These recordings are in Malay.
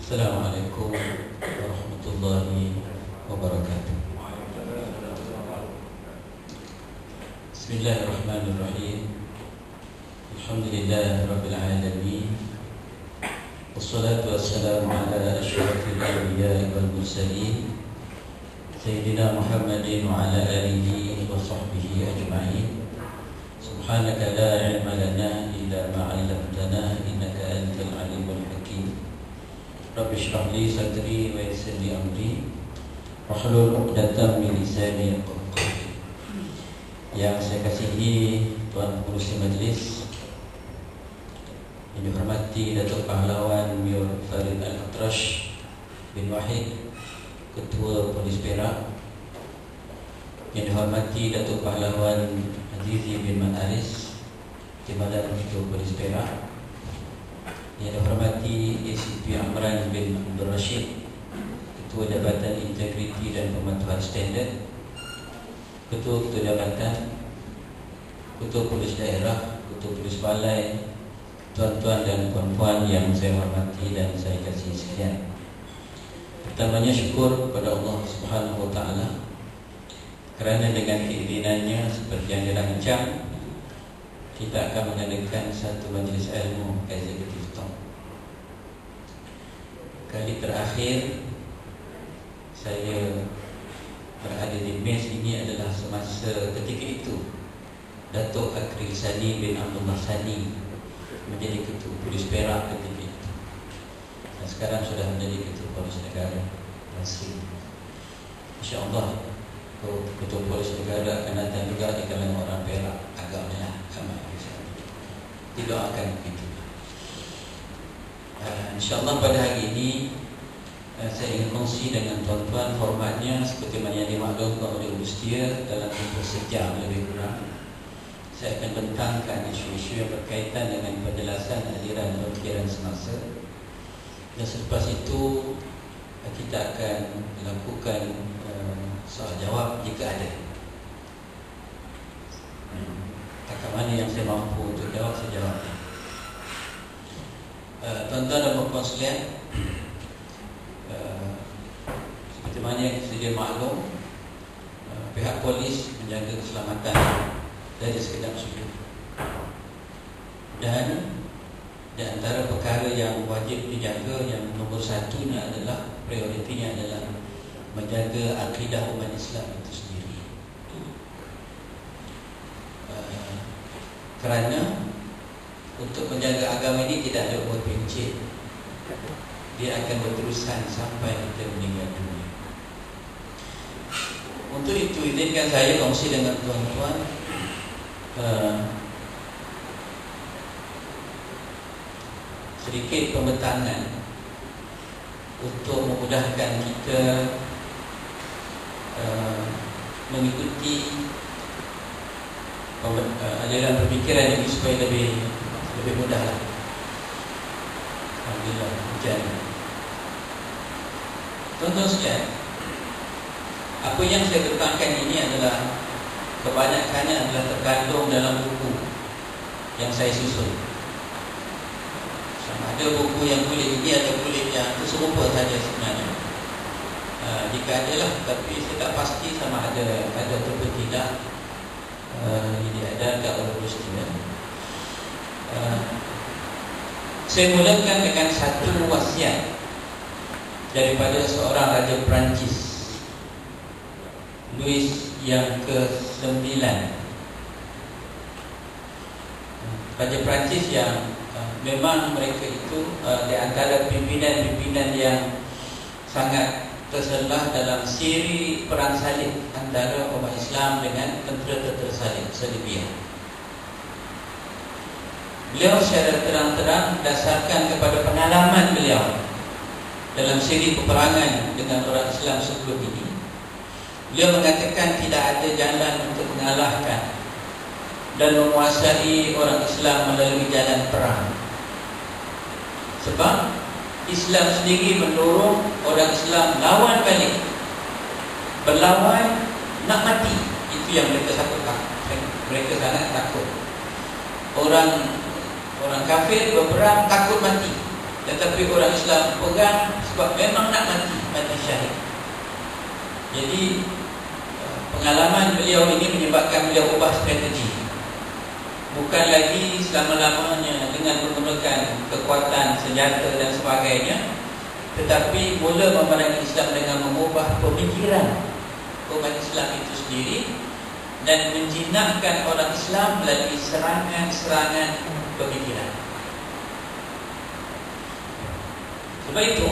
Assalamualaikum warahmatullahi wabarakatuh. Bismillahirrahmanirrahim. Alhamdulillah rabbil alamin. Wassalatu wassalamu ala asyrafil anbiya'i wal mursalin Sayyidina Muhammadin wa ala alihi wa sahbihi ajma'in. Subhanaka la ilma lana illa ma 'allamtana innaka antal alimul hakim. Rabbi shrah li sadri wa yassir li amri wahlul 'uqdatam min lisani yafqahu qawli. Yang saya kasihi Tuan Pengurusi Majlis, yang dihormati Datuk Pahlawan Mir Farid Al-Atrash bin Wahid, Ketua Polis Perak, yang dihormati Datuk Pahlawan Azizi bin Manaris, Timbalan Ketua Polis Perak, yang dihormati ACP Amran bin Abdul Rashid, Ketua Jabatan Integriti dan Pemantauan Standard, Ketua Jabatan, Ketua Polis Daerah, Ketua Polis Balai, tuan-tuan dan puan-puan yang saya hormati dan saya kasihi sekalian. Pertamanya syukur kepada Allah Subhanahu wa taala kerana dengan keizinannya seperti yang dirancang, kita akan mengadakan satu majlis ilmu executive talk. Kali terakhir saya berada di mes ini adalah semasa ketika itu Datuk Akril Sani bin Abdullah Sani menjadi Ketua Polis Perak ketika itu, dan sekarang sudah menjadi Ketua Polis Negara Rasmi. InsyaAllah Ketua Polis Negara akan datang juga di kalangan orang Perak agamanya sama. Didoakan begitu. InsyaAllah pada hari ini saya ingin kongsi dengan tuan-tuan formatnya seperti mana yang dimaklumkan oleh Ustia dalam tempoh sejam lebih kurang. Saya akan bentangkan isu-isu yang berkaitan dengan penjelasan aliran pemikiran semasa, dan selepas itu kita akan melakukan soal jawab jika ada. Takkan mana yang saya mampu untuk jawab, saya jawab. Tuan-tuan dan puan-puan sekalian, seperti mana yang sedia maklum, pihak polis menjaga keselamatan dari sekedar sudut, dan di antara perkara yang wajib dijaga, yang nombor satunya adalah, prioritinya adalah menjaga akidah umat Islam itu sendiri. Kerana untuk menjaga agama ini tidak ada umur pencet, dia akan berterusan sampai kita meninggal dunia. Untuk itu izinkan saya kongsi dengan tuan-tuan sedikit pembentangan untuk memudahkan kita mengikuti aliran pemikiran ini supaya lebih mudahlah. Alhamdulillah hujan. Tuan-tuan sekalian, apa yang saya letakkan ini adalah kebanyakannya adalah terkandung dalam buku yang saya susun. Sama ada buku yang kulit ini atau kulit yang serupa saja sebenarnya. Jika adalah, tapi saya tak pasti sama ada atau tidak. Ini ada kat oleh Ustia. Saya mulakan dengan satu wasiat daripada seorang Raja Perancis, Louis yang ke-9. Raja Perancis yang memang mereka itu di antara pimpinan-pimpinan yang sangat terselah dalam siri perang salib antara umat Islam dengan tentera-tentera salib Salibiyah. Beliau secara terang-terang dasarkan kepada pengalaman beliau dalam siri peperangan dengan orang Islam sebelum ini. Beliau mengatakan tidak ada jalan untuk mengalahkan dan menguasai orang Islam melalui jalan perang. Sebab Islam sendiri mendorong orang Islam lawan balik, berlawan nak mati. Itu yang mereka sangat takut. Orang kafir berperang takut mati. tetapi orang Islam pegang sebab memang nak mati syahid. Jadi pengalaman beliau ini menyebabkan beliau ubah strategi. Bukan lagi selama-lamanya dengan menggunakan kekuatan senjata dan sebagainya, tetapi mula memerangi Islam dengan mengubah pemikiran umat Islam itu sendiri dan menjinakkan orang Islam melalui serangan-serangan pemikiran. Sebab itu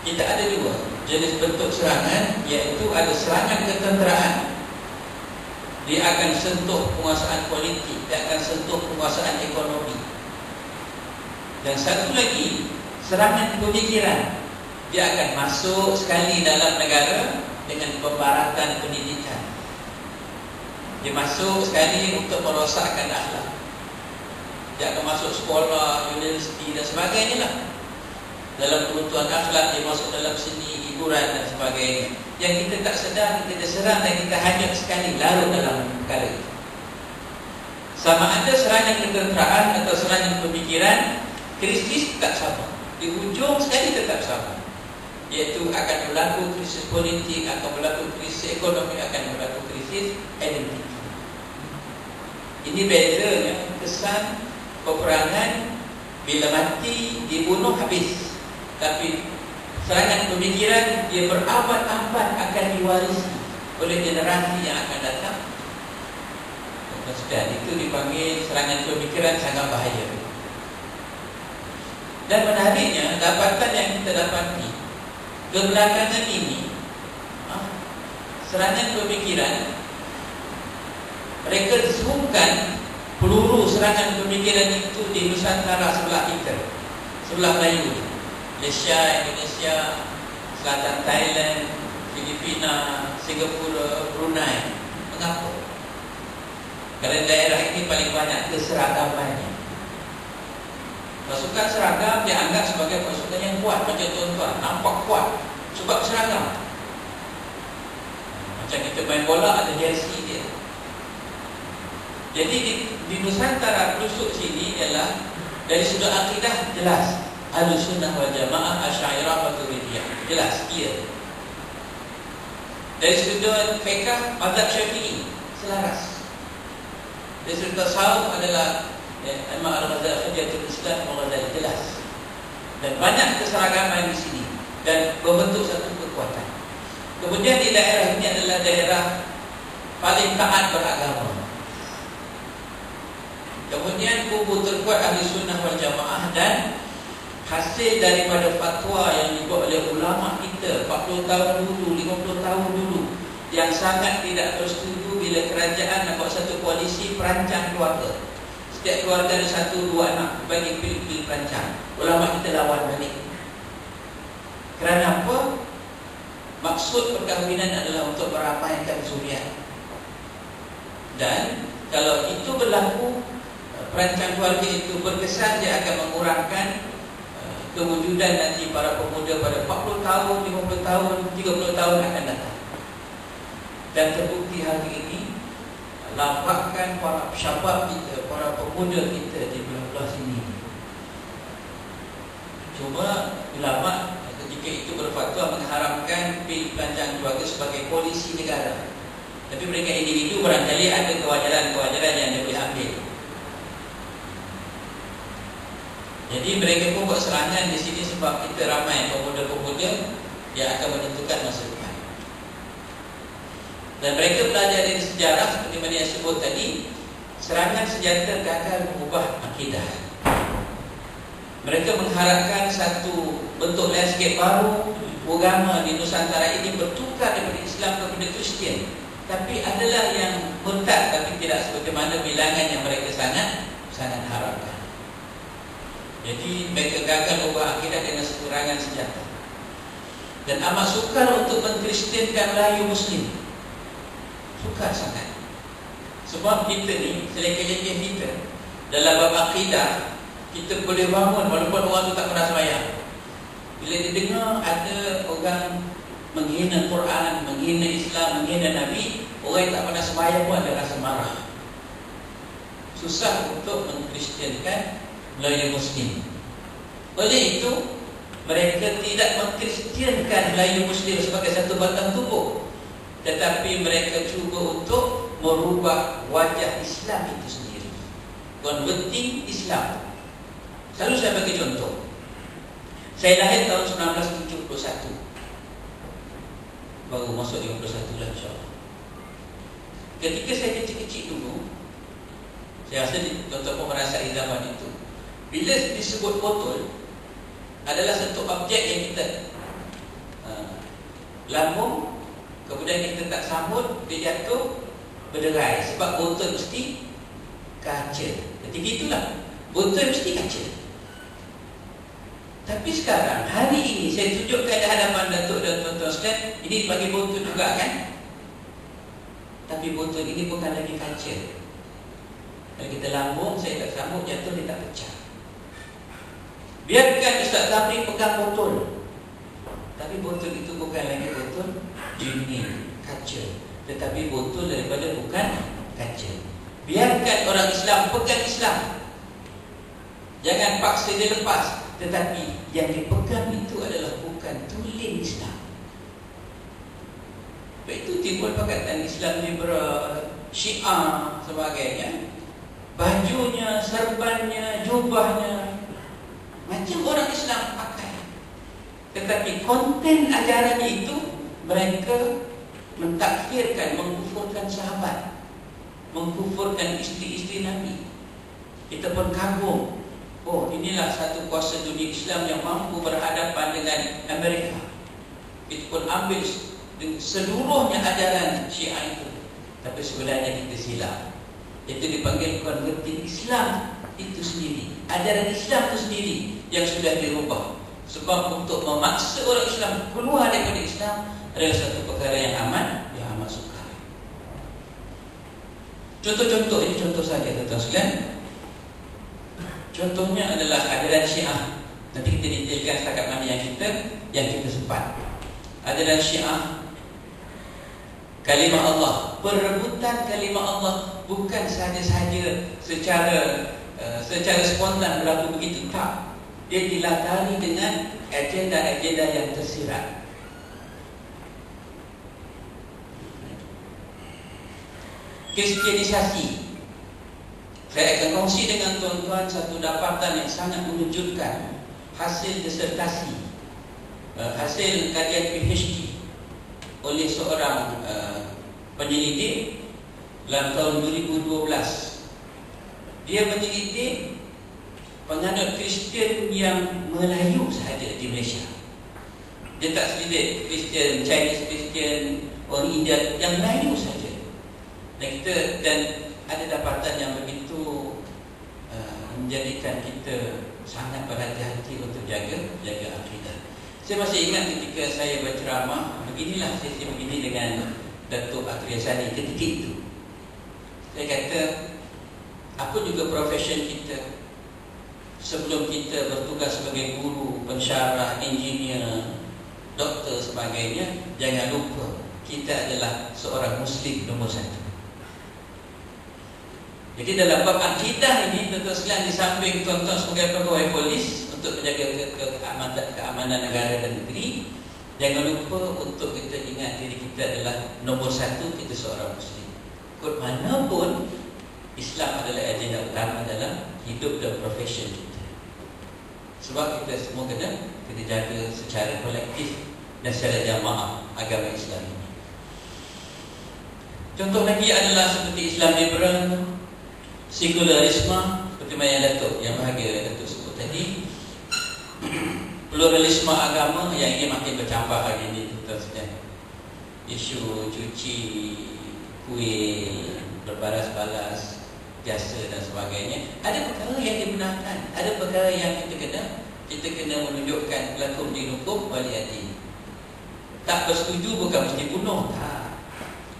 kita ada dua jenis bentuk serangan, iaitu ada serangan ketenteraan. Dia akan sentuh penguasaan politik, dia akan sentuh penguasaan ekonomi. Dan satu lagi, serangan pemikiran. Dia akan masuk sekali dalam negara dengan pembaratan pendidikan. Dia masuk sekali untuk merosakkan akhlak. Dia akan masuk sekolah, universiti dan sebagainya lah. Dalam kebutuhan akhlak, dia masuk dalam seni, hiburan dan sebagainya. Yang kita tak sedar, kita serang dan kita hanyut sekali larut dalam perkara itu. Sama ada serangan ketenteraan atau serangan pemikiran, krisis tak sama. Di hujung sekali tetap sama, iaitu akan berlaku krisis politik, akan berlaku krisis ekonomi, akan berlaku krisis identiti. Ini bezanya kesan peperangan. Bila mati, dibunuh, habis. Tapi serangan pemikiran, dia berabad-abad akan diwarisi oleh generasi yang akan datang. Dan itu dipanggil serangan pemikiran, sangat bahaya. Dan menariknya, dapatan yang kita dapati kebelakangan ini, serangan pemikiran, mereka sungkan peluru serangan pemikiran itu di Nusantara sebelah kita, sebelah Melayu, Malaysia, Indonesia, Selatan Thailand, Filipina, Singapura, Brunei. Mengapa? Kerana daerah ini paling banyak keseragamannya. Pasukan seragam dianggap sebagai pasukan yang kuat. Macam tuan-tuan, nampak kuat sebab seragam. Macam kita main bola, ada jersey dia. Jadi di Nusantara pelusuk sini ialah dari sudut akidah jelas, Ahlussunnah wal Jamaah, Asy'ariyah, Maturidiyah, jelas, clear. Dari sudut fiqh, mazhab Syafi'i, selaras. Dari sudut tasawuf adalah Imam Al-Ghazali, Hujjatul Islam, Al-Ghazali, jelas. Dan banyak keseragaman di sini dan membentuk satu kekuatan. Kemudian di daerah ini adalah daerah paling taat beragama. Kemudian kubu terkuat Ahlussunnah wal Jamaah, dan hasil daripada fatwa yang dibuat oleh ulama kita 40 tahun dulu, 50 tahun dulu, yang sangat tidak bersetuju bila kerajaan nak buat satu koalisi perancang keluarga. Setiap keluarga ada 1-2 anak, bagi pilih-pilih perancang. Ulama kita lawan balik. Kerana apa? Maksud perkahwinan adalah untuk merapaikan zuriat. Dan kalau itu berlaku, perancang keluarga itu berkesan, dia akan mengurangkan kewujudan nanti para pemuda pada 40 tahun, 50 tahun, 30 tahun akan datang. Dan terbukti hari ini, lampakkan para syabab kita, para pemuda kita di belah-belah sini. Cuma ulama ketika itu berfatwa mengharamkan perancang keluarga sebagai polisi negara. Tapi mereka individu barangkali ada kewajaran-kewajaran yang dia boleh ambil. Jadi mereka pun buat serangan di sini sebab kita ramai pemuda-pemuda yang akan menentukan masa depan. Dan mereka belajar dari sejarah seperti mana yang sebut tadi, serangan senjata gagal mengubah akidah. Mereka mengharapkan satu bentuk landscape baru, agama di Nusantara ini bertukar daripada Islam kepada Kristian. Tapi adalah yang murtad, tapi tidak sebagaimana bilangan yang mereka sangat harapkan. Jadi mereka gagal ubah akidah dengan serangan senjata. Dan amat sukar untuk mengkristiankan Melayu Muslim. Sukar sangat. Sebab kita ni, selekeh-lekeh kita dalam bab akidah, kita boleh bangun walaupun orang tu tak pernah sembahyang. Bila dia dengar ada orang menghina Quran, menghina Islam, menghina Nabi, orang yang tak pernah sembahyang pun ada rasa marah. Susah untuk mengkristiankan Melayu Muslim. Oleh itu, mereka tidak mengkristiankan Melayu Muslim sebagai satu batang tubuh, tetapi mereka cuba untuk merubah wajah Islam itu sendiri, converting Islam. Selalu saya bagi contoh. Saya lahir tahun 1971, baru masuk 51 lah insyaAllah. Ketika saya kecil-kecil dulu, saya rasa tuan-tuan pun merasai zaman itu, bila disebut botol adalah satu objek yang kita lambung, kemudian kita tak sambut, dia jatuh, berderai. Sebab botol mesti kaca. Ketika itulah botol mesti kaca. Tapi sekarang, hari ini saya tunjukkan di hadapan Datuk dan tuan-tuan sekalian, ini bagi botol juga kan? Tapi botol ini bukan lagi kaca. Kalau kita lambung, saya tak sambut, jatuh, dia tak pecah. Biarkan Ustaz Sabri pegang botol, tapi botol itu bukan lagi botol jenis kaca, tetapi botol daripada bukan kaca. Biarkan orang Islam pegang Islam, jangan paksa dia lepas. Tetapi yang dipegang itu adalah bukan tulen Islam. Sebab itu timbul perkataan Islam liberal, Syiah sebagainya. Bajunya, serbannya, jubahnya macam orang Islam pakai, tetapi konten ajarannya itu mereka mentakfirkan, mengkufurkan sahabat, mengkufurkan isteri-isteri Nabi. Kita pun kagum, oh inilah satu kuasa dunia Islam yang mampu berhadapan dengan Amerika. Itu pun ambil seluruhnya ajaran Syiah itu, tapi sebenarnya kita silap. Itu dipanggil converting Islam itu sendiri, ajaran Islam itu sendiri yang sudah dirubah. Sebab untuk memaksa orang Islam keluar daripada Islam adalah satu perkara yang amat sukar. Contoh-contoh, ini contoh saja tuan-tuan sekalian. Contohnya adalah ajaran Syiah. Nanti kita detailkan setakat mana yang kita sempat. Ajaran Syiah, kalimah Allah, perebutan kalimah Allah bukan sahaja-sahaja secara spontan berlaku begitu, tak. Dia dilatari dengan agenda-agenda yang tersirat. Kristianisasi. Saya akan kongsi dengan tuan-tuan satu dapatan yang sangat mengejutkan, hasil disertasi, hasil kajian PhD oleh seorang penyelidik dalam tahun 2012. Dia menyelidik penganut Kristian yang Melayu sahaja di Malaysia. Dia tak selidik Kristian, Chinese Kristian, orang India, yang Melayu sahaja. Dan ada dapatan yang begitu menjadikan kita sangat berhati-hati untuk jaga akidah. Saya masih ingat ketika saya berceramah, beginilah sesi begini dengan Datuk Akriyasani ketika itu. Saya kata, apa juga profession kita, sebelum kita bertugas sebagai guru, pensyarah, engineer, doktor sebagainya, jangan lupa kita adalah seorang Muslim nombor satu. Jadi dalam bab akidah ini, tuan-tuan sekalian, di samping tuan-tuan sebagai pegawai polis untuk menjaga keamanan negara dan negeri, jangan lupa untuk kita ingat diri kita adalah nombor satu, kita seorang Muslim. Kod manapun, Islam adalah agenda utama dalam hidup dan profession kita. Sebab kita semua kena jaga secara kolektif dan secara jamaah agama Islam ini. Contoh lagi adalah seperti Islam liberal, sekularisme, seperti yang Datuk, yang bahagia Datuk sebut tadi. Pluralisme agama yang ini makin bercambah hari ini, tuan-tuan sekalian. Isu cuci kuih, berbalas-balas jasa dan sebagainya. Ada perkara yang dibenarkan, ada perkara yang kita kena menunjukkan lakum dinukum waliyadin. Tak bersetuju bukan mesti bunuh,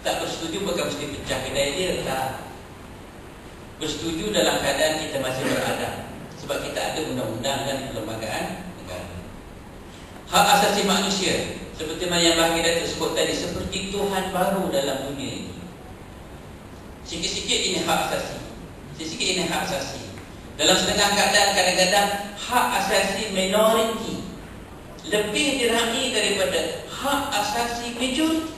tak bersetuju bukan mesti pecah kedai dia, tak. Bersetuju dalam keadaan kita masih beradab, sebab kita ada undang-undang dan perlembagaan negara. Hak asasi manusia, seperti mana yang Bahagi Datuk sebut tadi, seperti Tuhan baru dalam dunia ini. Sikit-sikit ini hak asasi, sikit-sikit ini hak asasi. Dalam setengah keadaan kadang-kadang hak asasi minoriti lebih diraih daripada hak asasi majoriti.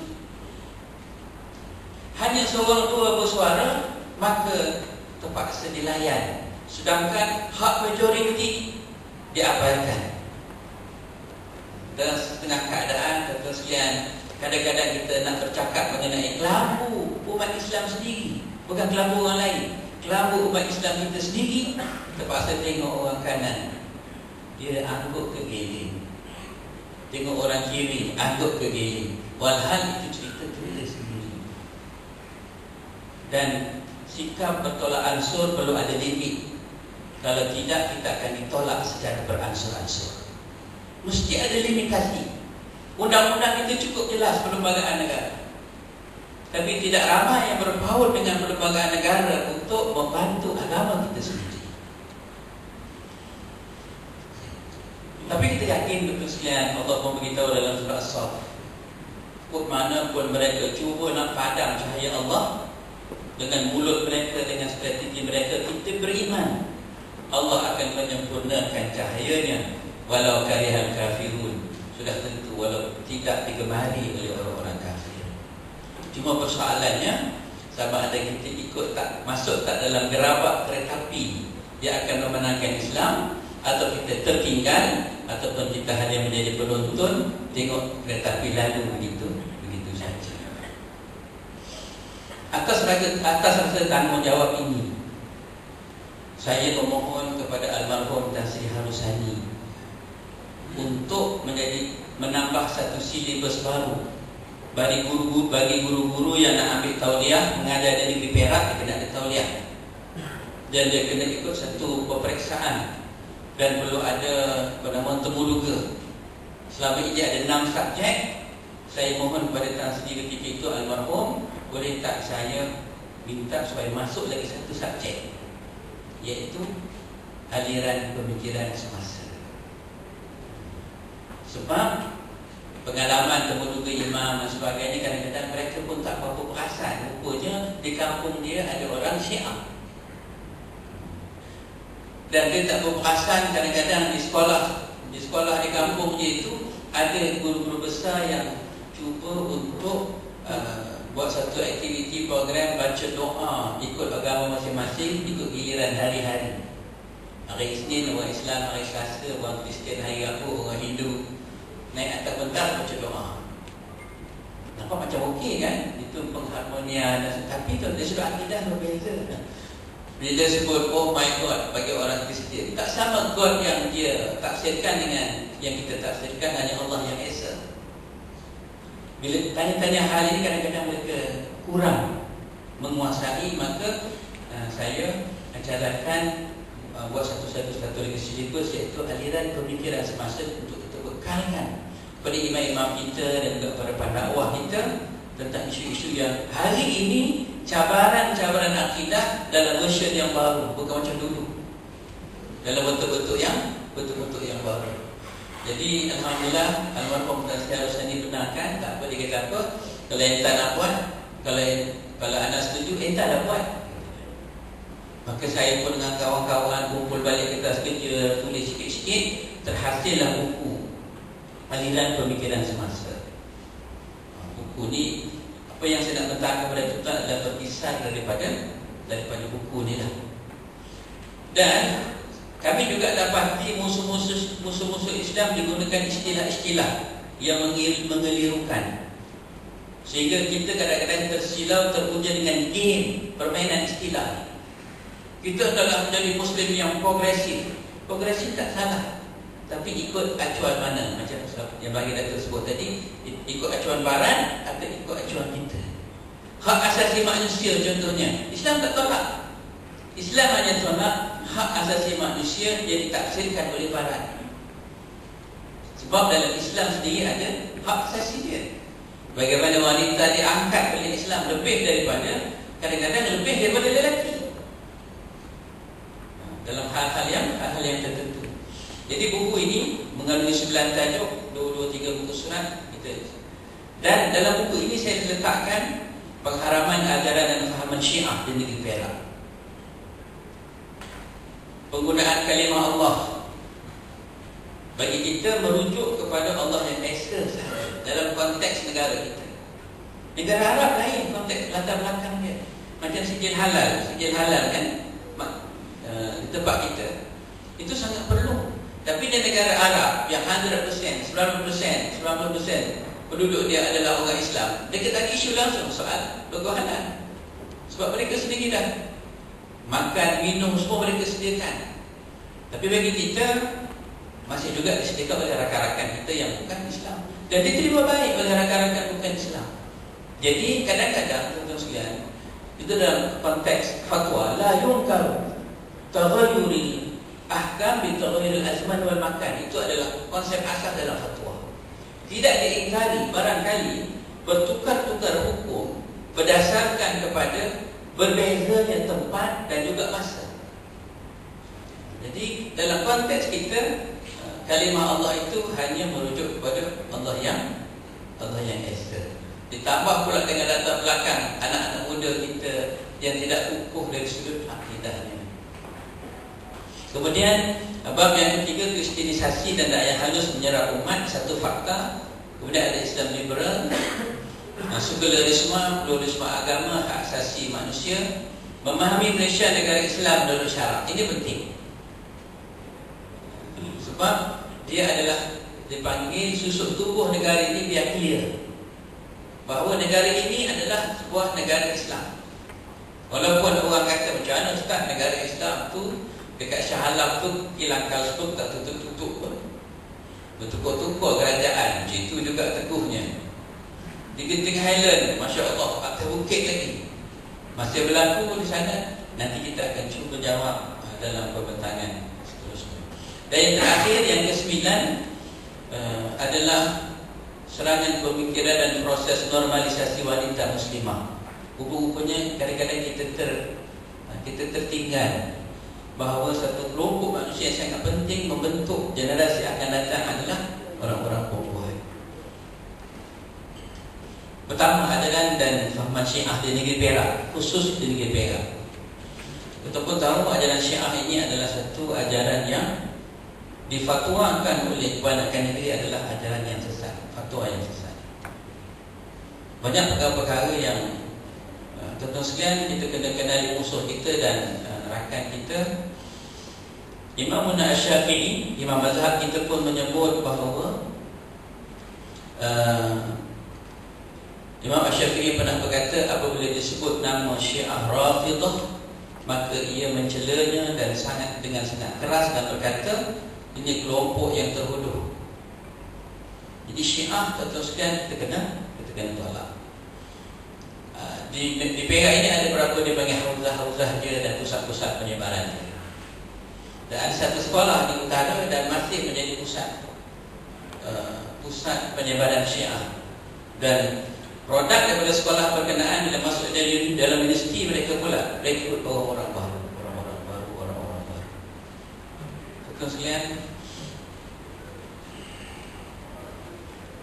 Hanya seorang dua bersuara, maka terpaksa dilayan. Sedangkan hak majoriti diabaikan. Dalam setengah keadaan, tuan-tuan sekalian, kadang-kadang kita nak bercakap mengenai kelambu umat Islam sendiri, bukan kelambu orang lain. Kelambu umat Islam kita sendiri, terpaksa tengok orang kanan, dia angguk ke giling. Tengok orang kiri, angguk ke giling. Walhal itu cerita tulis sendiri. Dan sikap bertolak ansur perlu ada limit. Kalau tidak, kita akan ditolak secara beransur-ansur. Mesti ada limitasi. Undang-undang itu cukup jelas perlembagaan negara. Tapi tidak ramai yang berpaut dengan perlembagaan negara untuk membantu agama kita sendiri. Tapi kita yakin betul sekalian, Allah memberitahu dalam surah As-Saff, mana pun mereka cuba nak padam cahaya Allah dengan mulut mereka, dengan strategi mereka, kita beriman Allah akan menyempurnakan cahayanya walau karihal kafirun. Sudah tentu walau tidak digemari oleh orang-orang kafir. Cuma persoalannya, sama ada kita ikut tak, masuk tak dalam gerabak kereta api dia akan memenangkan Islam, atau kita tertinggal, ataupun kita hanya menjadi penonton tengok kereta api lalu begitu saja. Atas rasa tanggungjawab ini, saya memohon kepada almarhum Tan Sri Harusani untuk menambah satu silibus baru bagi guru-guru yang nak ambil tauliah, mengajar di negeri Perak, dia kena ada tauliah, dan dia kena ikut satu peperiksaan, dan perlu ada penambahan temuduga. Selama ini ada 6 subjek. Saya mohon kepada Tan Sri ketika itu almarhum, boleh tak saya minta supaya masuk lagi satu subjek, iaitu aliran pemikiran semasa. Sebab pengalaman temuduga imam dan sebagainya, kadang-kadang mereka pun tak apa-apa perasan. Rupanya di kampung dia ada orang Syiah, dan dia tak berperasan kadang-kadang di sekolah di kampung dia itu ada guru-guru besar yang cuba untuk buat satu aktiviti program baca doa ikut agama masing-masing, ikut giliran hari-hari. Hari Isnin orang Islam, hari Selasa orang Kristian, hari Rabu orang Hindu naik atas pentas baca doa. Nampak macam okey kan? Itu pengharmonian, tapi tu dia sudah akidah berbeza. Bila sebut oh my God bagi orang Kristian, tak sama God yang dia tafsirkan dengan yang kita tafsirkan, hanya Allah yang Esa. Bila tanya-tanya hal ini, kadang-kadang mereka kurang menguasai, maka saya ajarkan buat satu lagi silibus, iaitu aliran pemikiran semasa, untuk kita bekalkan pada imam-imam kita dan juga para pendakwah kita tentang isu-isu yang hari ini cabaran-cabaran akidah dalam version yang baru, bukan macam dulu, dalam bentuk-bentuk yang baru. Jadi alhamdulillah almarhum Tan Sri Harusani benarkan, tak apa, dia kata apa, kalau enta nak buat, kalau anda setuju, enta dah buat. Maka saya pun dengan kawan-kawan kumpul balik kertas kerja, tulis sikit-sikit, terhasillah buku aliran pemikiran semasa. Buku ni, apa yang saya nak bentang kepada tuan adalah berkisar daripada buku ni lah. Dan kami juga dapati musuh-musuh Islam digunakan istilah-istilah yang mengelirukan, sehingga kita kadang-kadang tersilau, teruja dengan game permainan istilah. Kita adalah menjadi Muslim yang progresif. Progresif tak salah, tapi ikut acuan mana, macam yang bagi Datuk sebut tadi, ikut acuan barat atau ikut acuan kita. Hak asasi manusia contohnya, Islam tak tolak. Islam hanya tolak hak asasi manusia yang ditafsirkan oleh barat. Sebab dalam Islam sendiri ada hak asasi dia. Bagaimana wanita diangkat oleh Islam kadang-kadang lebih daripada lelaki dalam hal-hal yang tertentu. Jadi buku ini mengandungi 9 tajuk, 2-3 buku surat kita. Dan dalam buku ini saya letakkan pengharaman ajaran dan fahaman Syiah di negeri Perak. penggunaan kalimah Allah bagi kita merujuk kepada Allah yang Esa sahaja dalam konteks negara kita. Negara Arab lain konteks latar belakang dia. Macam sijil halal kan di tempat kita itu sangat perlu. Tapi di negara Arab yang 100%, 90% penduduk dia adalah orang Islam, mereka tak isu langsung soal logo halal. Sebab mereka sendiri dah makan, minum semua mereka sediakan. Tapi bagi kita masih juga disediakan oleh rakan-rakan kita yang bukan Islam dan diterima baik oleh rakan-rakan bukan Islam. Jadi kadang-kadang tuan-tuan sekalian, itu dalam konteks fatwa la yunkar taghayyuril ahkam bi taghayyuril azman wal makan. Itu adalah konsep asas dalam fatwa. Tidak diingkari barangkali bertukar-tukar hukum berdasarkan kepada berbezanya tempat dan juga masa. Jadi dalam konteks kita, kalimah Allah itu hanya merujuk kepada Allah yang Esa. Ditambah pula dengan latar belakang anak-anak muda kita yang tidak kukuh dari sudut akidahnya. Kemudian bab yang ketiga, kristenisasi dan daya halus menyerap umat, satu fakta. Kemudian ada Islam liberal, sekularisme, pluralisme agama, hak asasi manusia, memahami Malaysia negara Islam menurut syarak. Ini penting sebab dia adalah dipanggil susuk tubuh negara ini biar clear bahawa negara ini adalah sebuah negara Islam. Walaupun orang kata macam mana Ustaz, negara Islam tu dekat Shah Alam tu kilang kalstuk tak tutup-tutup pun, bertukar-tukar kerajaan. Macam itu juga teguhnya. Di Genting Highland, Masya Allah, atas bukit lagi masih berlaku di sana. Nanti kita akan cuba jawab dalam perbentangan seterusnya. Dan yang terakhir, yang ke-9 adalah serangan pemikiran dan proses normalisasi wanita muslimah. Rupa-rupanya kadang-kadang kita tertinggal bahawa satu kelompok manusia yang sangat penting membentuk generasi akan datang adalah orang-orang perempuan. Pertama, ajaran dan fahaman Syiah di negeri Perak, khusus di negeri Perak. Kita pun tahu ajaran Syiah ini adalah satu ajaran yang difatwakan oleh kebanyakan negeri adalah ajaran yang sesat, fatwa yang sesat. Banyak perkara-perkara yang tuan-tuan sekalian kita kena kenali musuh kita dan rakan kita. Imam Asy-Syafi'i, imam mazhab kita pun menyebut bahawa Imam Asy-Syafi'i pernah berkata apabila disebut nama Syiah Rafidah, maka ia mencelanya dan dengan sangat keras dan berkata ini kelompok yang terhodoh. Jadi Syiah, tuan-tuan sekalian, kita kena tolak. Di Perak ini ada berapa dipanggil hauzah dia dan pusat-pusat penyebaran dia. Dan ada satu sekolah di utara dan masih menjadi pusat penyebaran Syiah. Dan produk daripada sekolah berkenaan bila masuk dalam universiti mereka pula rekrut orang-orang baru. Tuan sekalian,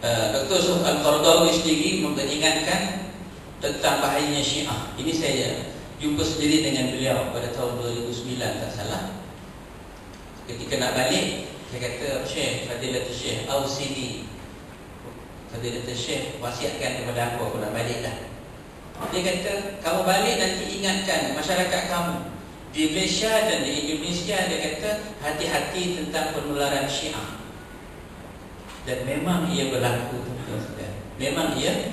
Dr. Yusuf Al-Qaradawi sendiri memperingatkan tentang bahayanya Syiah. Ini saya jumpa sendiri dengan beliau pada tahun 2009 tak salah. Ketika nak balik, saya kata, Syekh, Fadilatul Syekh Ausini, Fadilatul Syekh wasiatkan kepada aku nak balik dah. Dia kata, kamu balik nanti ingatkan masyarakat kamu di Malaysia dan di Indonesia. Dia kata, hati-hati tentang penularan Syiah. Dan memang ia berlaku. Memang ia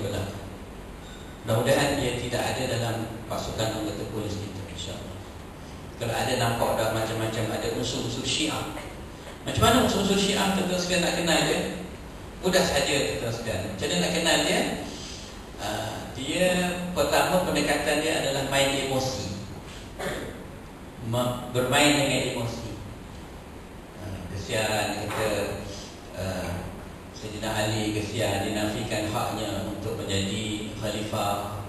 berlaku. Mudah-mudahan ia tidak ada dalam pasukan anggota polis kita, insya-Allah. Kalau ada nampak dah macam-macam ada unsur-unsur Syiah. Macam mana unsur-unsur Syiah tuan-tuan sekalian nak kenal dia? Mudah saja tuan-tuan sekalian. Macam mana nak kenal dia? Dia pertama pendekatan dia adalah main emosi. Bermain dengan emosi. Kesian kata Sayyidina Ali, kesian dinafikan haknya untuk menjadi khalifah.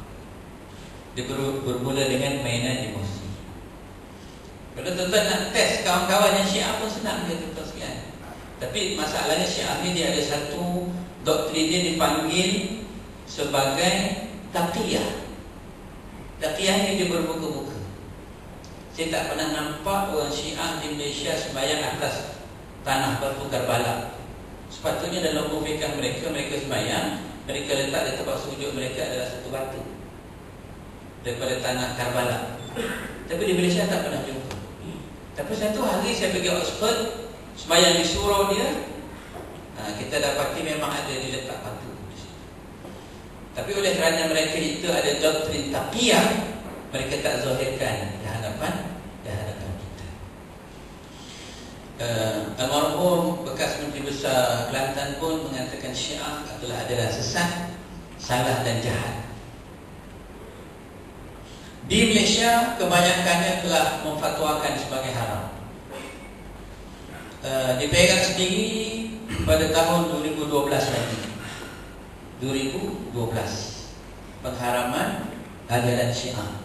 Dia bermula dengan mainan emosi. Kalau tuan-tuan nak test kawan-kawan yang Syiah pun senang dia tuan-tuan sekalian. Tapi masalahnya Syiah ni dia ada satu doktrin dia dipanggil sebagai taqiyah. Taqiyah ni dia bermuka-muka. Saya tak pernah nampak orang Syiah di Malaysia sembahyang atas tanah batu Karbala. Sepatutnya dalam hukum fiqh mereka sembahyang, mereka letak di tempat sujud mereka adalah satu batu daripada tanah Karbala. Tapi di Malaysia tak pernah jumpa. Tapi satu hari saya pergi Oxford, sembahyang di surau dia, kita dapati memang ada diletak batu. Tapi oleh kerana mereka itu ada doktrin taqiyah, mereka tak zahirkan di hadapan kita. Almarhum bekas Menteri Besar Kelantan pun mengatakan Syiah adalah sesat, salah dan jahat. Di Malaysia kebanyakannya telah memfatwakan sebagai haram. Di Perak sendiri pada tahun 2012 lagi, 2012, pengharaman aliran Syiah.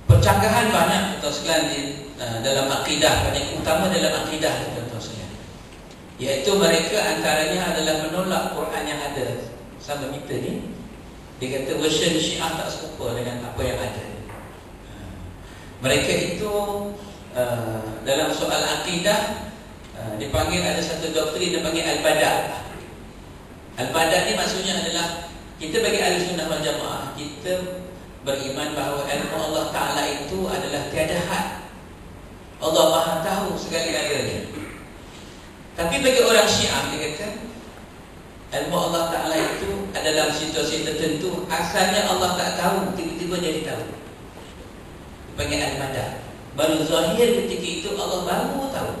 Percanggahan banyak tuan sekalian dalam akidah, paling utama dalam akidah tuan sekalian, iaitu mereka antaranya adalah menolak Quran yang ada sama kita ni. Dia kata version Syiah tak serupa dengan apa yang ada. Mereka itu dalam soal akidah dipanggil, ada satu doktrin dipanggil Al-Bada'. Al-Bada' ni maksudnya adalah kita bagi Ahlussunnah wal Jamaah, kita beriman bahawa ilmu Allah Ta'ala itu adalah tiada had. Allah Maha tahu segala-galanya. Tapi bagi orang Syiah, dia kata ilmu Allah Ta'ala itu adalah situasi tertentu, asalnya Allah tak tahu, tiba-tiba jadi tahu. Dipanggil Al-Bada'. Baru zahir ketika itu Allah baru tahu.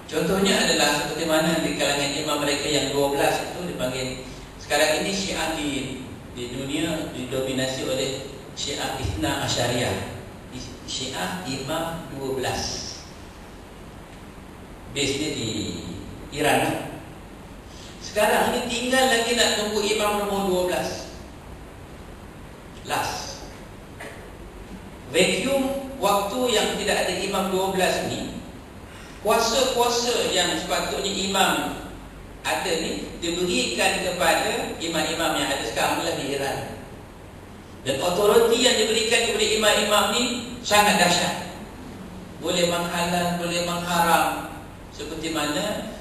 Contohnya adalah seperti mana di kalangan imam mereka yang 12 itu dipanggil, sekarang ini Syiah di dunia didominasi oleh Syiah Ithna Asyariyah, Syiah Imam 12. Base-nya di Iran. Sekarang ini tinggal lagi nak tunggu imam nombor 12. Last vacuum waktu yang tidak ada imam 12 ni, kuasa-kuasa yang sepatutnya imam ada ni diberikan kepada imam-imam yang ada sekarang lah di Iran. Dan otoriti yang diberikan kepada imam-imam ni sangat dahsyat. Boleh menghalal, boleh mengharam, seperti mana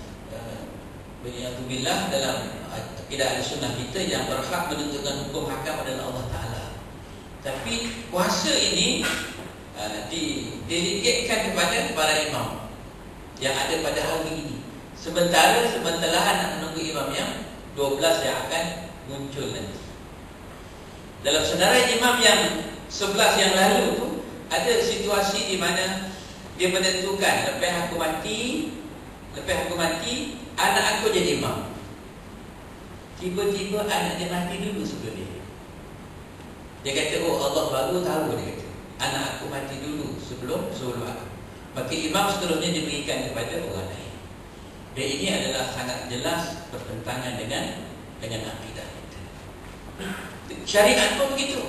Alhamdulillah dalam akidah Ahlussunnah kita yang berhak menentukan hukum hakam adalah Allah Ta'ala. Tapi kuasa ini didedikatkan kepada para imam yang ada pada hari ini. Sementara nak menunggu imam yang 12 yang akan muncul nanti. Dalam senarai imam yang 11 yang lalu tu, ada situasi di mana dia menentukan lepas aku mati, anak aku jadi imam. Tiba-tiba anak dia mati dulu sebelum dia. Dia kata, oh Allah baru tahu, dia kata, anak aku mati dulu sebelum aku. Maka imam seterusnya diberikan kepada orang lain. Dan ini adalah sangat jelas bertentangan dengan akidah kita. Syariat pun begitu.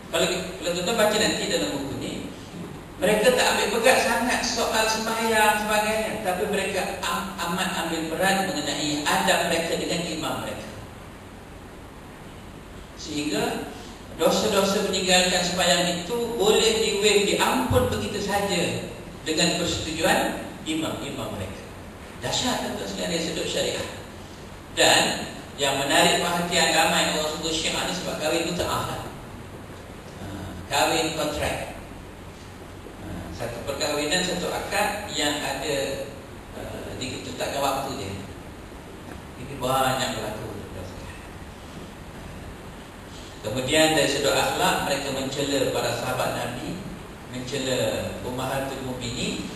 Kalau tuan-tuan baca nanti dalam buku ni, mereka tak ambil pegang sangat soal sembahyang sebagainya, tapi mereka amat ambil peran mengenai adab mereka dengan imam mereka. Sehingga dosa-dosa meninggalkan sembahyang itu boleh diampun begitu saja dengan persetujuan imam-imam mereka. Dahsyat tuan-tuan sekalian yang sedut syariah. Dan yang menarik perhatian ramai orang suku Syiah ni sebab kahwin itu ta'ah. Kahwin kontrak. Satu perkahwinan, satu akad yang ada diketetapkan waktu dia. Ini banyak berlaku. Kemudian dari sudut akhlak, mereka mencela para sahabat Nabi, mencela Ummahatul Mukminin.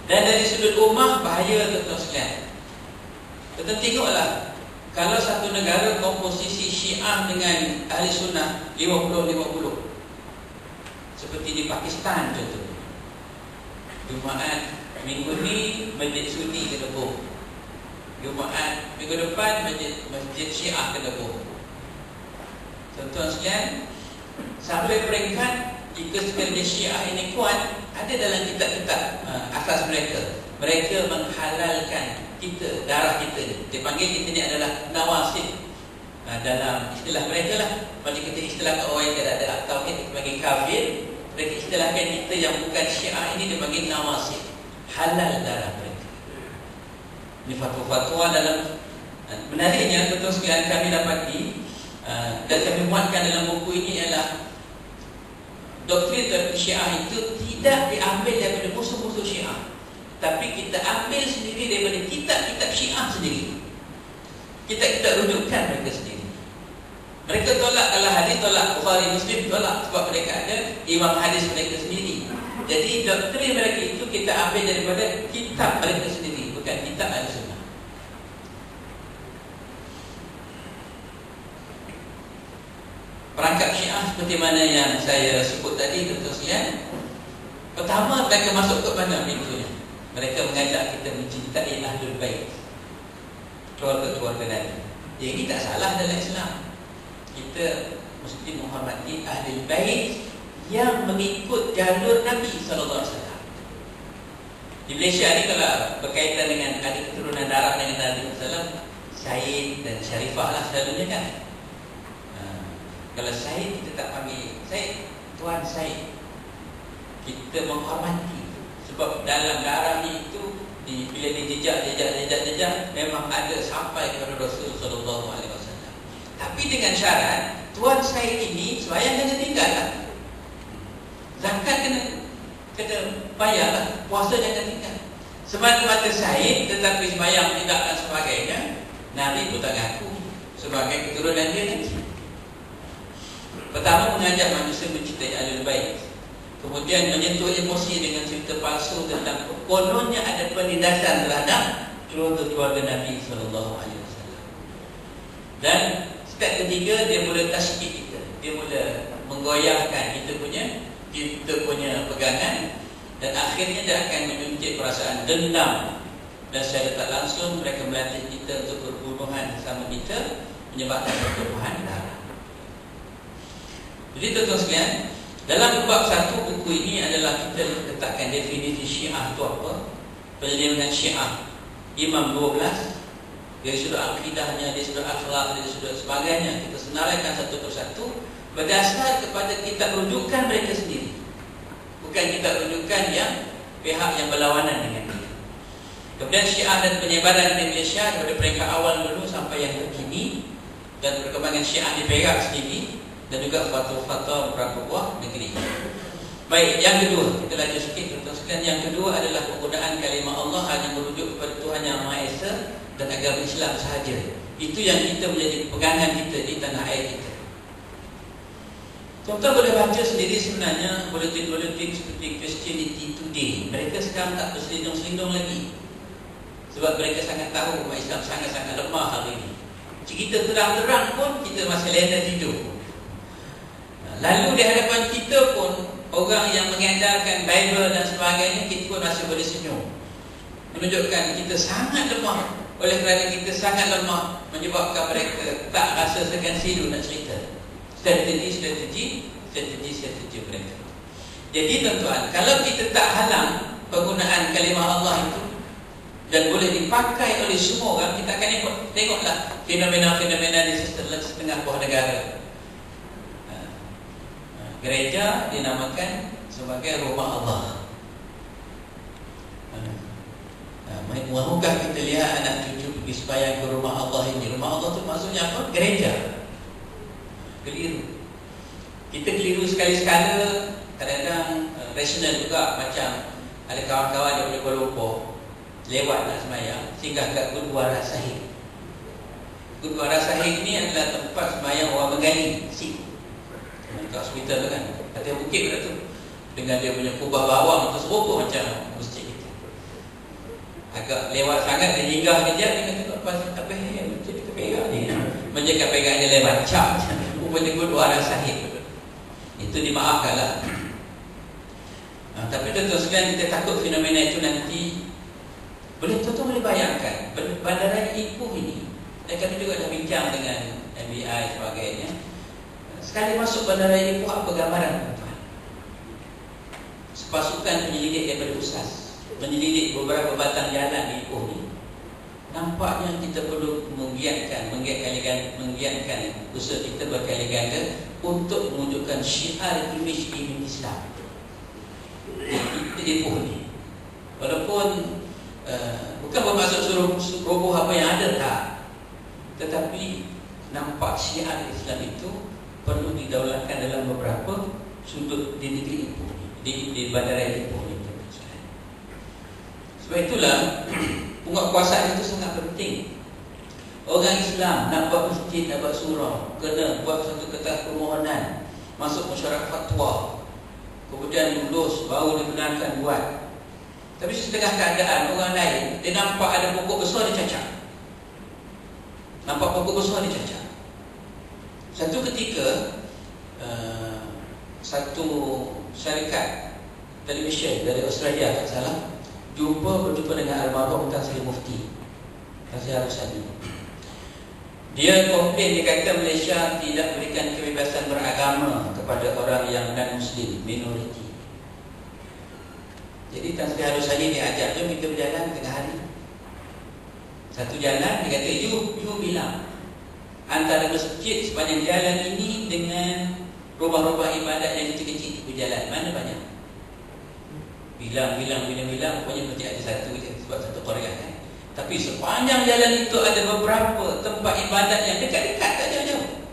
Dan dari sudut ummah, bahaya tuan-tuan sekalian. Kita tengoklah, kalau satu negara komposisi Syiah dengan Ahli Sunnah 50-50, seperti di Pakistan contoh, Jumaat minggu ni masjid Sunni kena bom, Jumaat minggu depan masjid Syiah kena bom. Tuan-tuan sekalian, sampai peringkat jika sekiranya Syiah ini kuat, ada dalam kitab-kitab asas mereka menghalalkan kita, darah kita ni. Dia panggil kita ni adalah nawasib. dalam istilah mereka lah. Macam kita istilahkan orang yang tidak ada tauhid kita panggil kafir, mereka istilahkan kita yang bukan Syiah ini dia panggil nawasib, halal darah mereka. Ini fatwa-fatwa dalam. Menariknya betul sekalian kami dapati dan kami muatkan dalam buku ini ialah doktrin Syiah itu tidak diambil daripada musuh-musuh Syiah, tapi kita ambil sendiri daripada kitab-kitab Syiah sendiri. Kita rujukkan mereka sendiri. Mereka tolak kalau hadis, tolak Bukhari Muslim, tolak sebab mereka ada imam hadis mereka sendiri. Jadi doktrin mereka itu kita ambil daripada kitab mereka sendiri, bukan kitab Al-Sunnah. Perangkap Syiah seperti mana yang saya sebut tadi, tuan-tuan sekalian. Pertama, mereka masuk ke mana pintunya? Mereka mengajak kita mencintai Ahlul Bait, keluarga-keluarga Nabi. Yang ini tak salah dalam Islam. Kita mesti menghormati Ahlul Bait yang mengikut jalur Nabi SAW. Di Malaysia ni kalau berkaitan dengan ada keturunan darah dengan Nabi SAW, Syahid dan Syarifah lah selalunya kan. Kalau Syahid kita tak panggil Syahid, Tuan Syahid. Kita menghormati sebab dalam darah ni itu bila dijejak memang ada sampai kepada Rasul sallallahu alaihi wasallam. Tapi dengan syarat Tuan Syahid ini sembahyang jangan tinggalkan. Zakat kena bayarlah, puasa jangan tinggal. Semata-mata Syahid tetapi sembahyang tidak dan sebagainya, Nabi pun tak ngaku sebagai keturunan dia nanti. Pertama, mengajak manusia mencintai Ahlul Bait. Kemudian menyentuh emosi dengan cerita palsu tentang kononnya ada penindasan terhadap keluarga Nabi SAW. Dan step ketiga, dia mula tasykik kita. Dia mula menggoyahkan kita punya pegangan. Dan akhirnya dia akan menyuntik perasaan dendam. Dan secara tak langsung mereka melatih kita untuk berbunuhan sama kita, menyebabkan pertumpahan darah. Jadi tuan-tuan sekalian, dalam bab 1 buku ini adalah kita letakkan definisi Syiah itu apa, penyelidikan Syiah, Imam 12, dari sudut akidahnya, dari sudut akhlak, dari sudut sebagainya. Kita senaraikan satu persatu berdasar kepada kitab rujukan mereka sendiri, bukan kitab rujukan yang pihak yang berlawanan dengan dia. Kemudian Syiah dan penyebaran di Malaysia daripada peringkat awal dulu sampai yang terkini, dan perkembangan Syiah di Perak sendiri, dan juga fatwa-fatwa beberapa buah negeri. Baik, yang kedua, kita lanjut sikit tuan-tuan sekalian. Yang kedua adalah penggunaan kalimah Allah hanya merujuk kepada Tuhan Yang Maha Esa dan agama Islam sahaja. Itu yang kita menjadi pegangan kita di tanah air kita. Tuan-tuan boleh baca sendiri sebenarnya buletin-buletin seperti Christianity Today. Mereka sekarang tak berselindung-selindung lagi, sebab mereka sangat tahu umat Islam sangat-sangat lemah hari ini. Jika kita terang-terang pun kita masih lena tidur. Lalu di hadapan kita pun orang yang mengajarkan Bible dan sebagainya, kita pun masih boleh senyum, menunjukkan kita sangat lemah. Oleh kerana kita sangat lemah, menyebabkan mereka tak rasa segan silu nak cerita strategi mereka. Jadi tuan-tuan, kalau kita tak halang penggunaan kalimah Allah itu dan boleh dipakai oleh semua orang, kita akan tengoklah fenomena-fenomena di setengah buah negara. Gereja dinamakan sebagai rumah Allah. Mahukah kita lihat anak cucu pergi sembahyang ke rumah Allah ini? Rumah Allah itu maksudnya apa? Gereja. Keliru. Kita keliru sekali-sekala. Kadang-kadang rasional juga. Macam ada kawan-kawan yang boleh Kuala Lumpur lewat nak sembahyang, singgah kat Gurdwara Sahih. Gurdwara Sahih ini adalah tempat sembahyang orang menggali Sikh. Kat hospital tu kan, atas bukit pada tu, dengan dia punya kubah bawang tu serupa macam masjid kita. Agak lewat sangat, dia singgah kejap, dia kata apa masjid kita pegang ni, macam kat pegang dia lewat cap rupanya Gurdwara Sahih. Itu dimaafkanlah. Tapi tuan-tuan sekalian, kita takut fenomena itu nanti tuan-tuan boleh bayangkan bandaranya Ipoh ini, dan kami juga dah bincang dengan MBI sebagainya. Sekali masuk bandara Ipoh, apa gambaran tuan-tuan? Pasukan penyelidik daripada USAS menyelidik beberapa batang jalan di Ipoh ni. nampaknya kita perlu menggiatkan usaha kita berkali ganda untuk mewujudkan syiar imej Islam di Ipoh ni. Walaupun bukan bermaksud suruh roboh apa yang ada, tak, tetapi nampak syiar Islam itu perlu didaulatkan dalam beberapa sudut di negeri Ipoh ni, di bandara Ipoh ni. Sebab itulah penguatkuasaan itu sangat penting. Orang Islam nak buat masjid, nak buat surau, kena buat satu kertas permohonan, masuk mesyuarat fatwa, kemudian lulus, baru dibenarkan buat. Tapi setengah keadaan orang lain, dia nampak ada pokok besar, dia cacat. Nampak pokok besar, dia cacat. Satu ketika satu syarikat televisyen dari Australia, tak salah, berjumpa dengan almarhum Tan Sri Mufti Tan Sri Al-Sani. Dia komplain, dia kata Malaysia tidak berikan kebebasan beragama kepada orang yang non-Muslim, minoriti. Jadi Tan Sri Al-Sani dia ajak, jom kita berjalan tengah hari. Satu jalan, dia kata, you bilang antara masjid sepanjang jalan ini dengan rumah-rumah ibadat yang kecil-kecil berjalan, mana banyak? Bilang, pokoknya mesti ada satu je, sebab satu Korea kan. Tapi sepanjang jalan itu ada beberapa tempat ibadat yang dekat-dekat, tak jauh-jauh.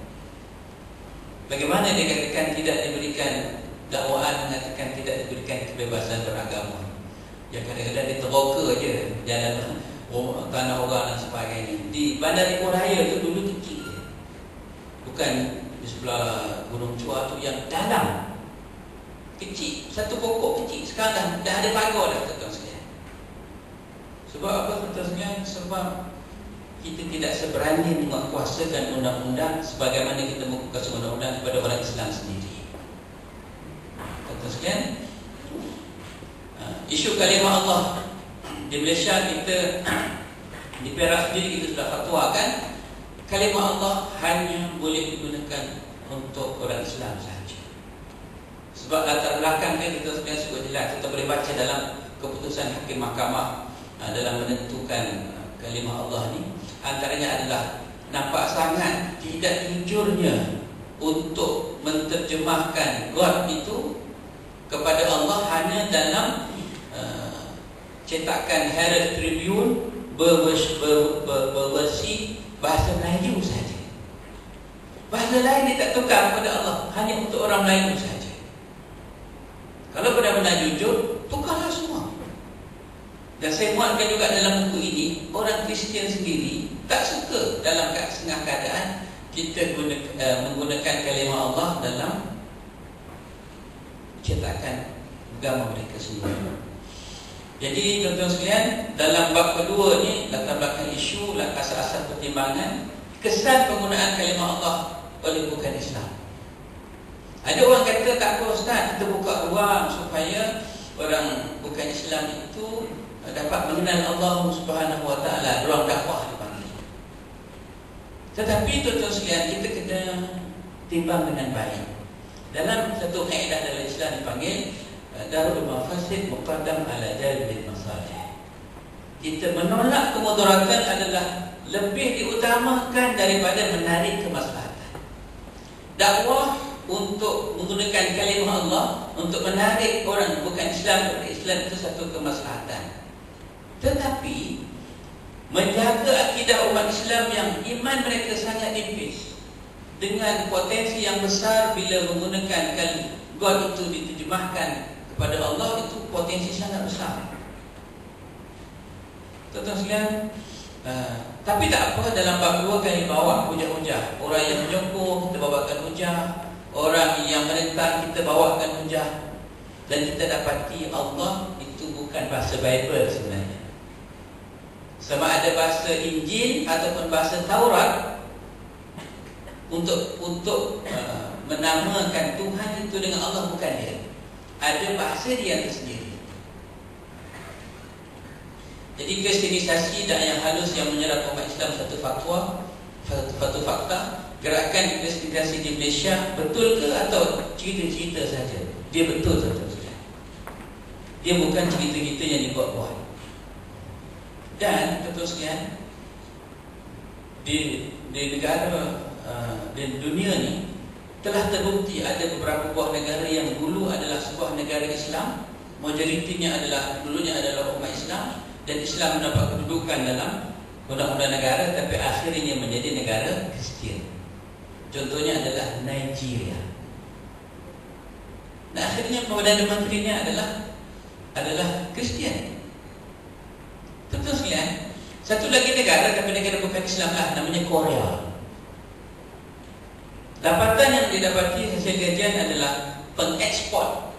Bagaimana dia katakan tidak diberikan, dakwaan mengatakan tidak diberikan kebebasan beragama. Yang kadang-kadang dia teroka je jalan tanah orang dan sebagainya. Di Bandar Ipoh Raya tu dulu kecil je, bukan di sebelah Gunung Chua tu yang dalam, kecil, satu pokok kecil. Sekarang dah ada pagar dah, tuan-tuan sekalian. Sebab apa, tuan-tuan sekalian? Sebab kita tidak seberani menguatkuasakan undang-undang sebagaimana kita menguatkuasakan undang-undang kepada orang Islam sendiri. Tuan-tuan sekalian, isu kalimah Allah di Malaysia, kita di Perak sendiri kita sudah fatwakan kalimah Allah hanya boleh digunakan untuk orang Islam sahaja. Sebab latar belakang dia kita sebenarnya cukup jelas. Kita boleh baca dalam keputusan hakim mahkamah dalam menentukan kalimah Allah ni. Antaranya adalah nampak sangat tidak jujurnya untuk menterjemahkan God itu kepada Allah hanya dalam cetakan Herald Tribune berversi bahasa Melayu saja. Bahasa lain dia tak tukar kepada Allah, hanya untuk orang Melayu saja. Kalau benar-benar jujur, tukarlah semua. Dan saya muatkan juga dalam buku ini, orang Kristian sendiri tak suka dalam setengah keadaan kita menggunakan kalimah Allah dalam cetakan agama mereka sendiri. Jadi tuan-tuan sekalian, dalam bab kedua ni, latar belakang isu, asas-asas pertimbangan, kesan penggunaan kalimah Allah oleh bukan Islam. Ada orang kata, tak apa Ustaz, kita buka ruang supaya orang bukan Islam itu dapat mengenal Allah Subhanahu Wa Taala, ruang dakwah dipanggil. Tetapi tuan-tuan sekalian, kita kena timbang dengan baik. Dalam satu kaedah dalam Islam dipanggil darul mafasid muqaddam ala jalbil masalih. Kita menolak kemudaratan adalah lebih diutamakan daripada menarik kemaslahatan. Dakwah untuk menggunakan kalimah Allah untuk menarik orang bukan Islam kepada Islam itu satu kemaslahatan. Tetapi menjaga akidah umat Islam yang iman mereka sangat nipis dengan potensi yang besar bila menggunakan God itu diterjemahkan kepada Allah, itu potensi sangat besar. Tuan-tuan sekalian, tapi tak apa, dalam bab 2 kami bawa hujah-hujah. Orang yang menyokong kita bawakan hujah, orang yang menentang kita bawakan hujah. Dan kita dapati Allah itu bukan bahasa Bible sebenarnya. Sama ada bahasa Injil ataupun bahasa Taurat, untuk menamakan Tuhan itu dengan Allah bukan dia. Ada bahasa dia tersendiri. Jadi kristenisasi dan yang halus yang menyerap umat Islam satu fatwa, satu fakta, gerakan kristenisasi di Malaysia betul ke atau cerita-cerita saja? Dia betul saja. Dia bukan cerita-cerita yang dibuat-buat. Dan tentu sekalian, di negara di dunia ni telah terbukti ada beberapa buah negara yang dulu adalah sebuah negara Islam, majoritinya dulunya adalah umat Islam, dan Islam mendapat kedudukan dalam undang-undang negara, tapi akhirnya menjadi negara Kristian. Contohnya adalah Nigeria. Dan akhirnya Perdana Menterinya adalah Kristian. Tentu sekalian, satu lagi negara, tapi negara bukan Islam lah, namanya Korea. Dapatan yang didapati hasil kajian adalah pengekspor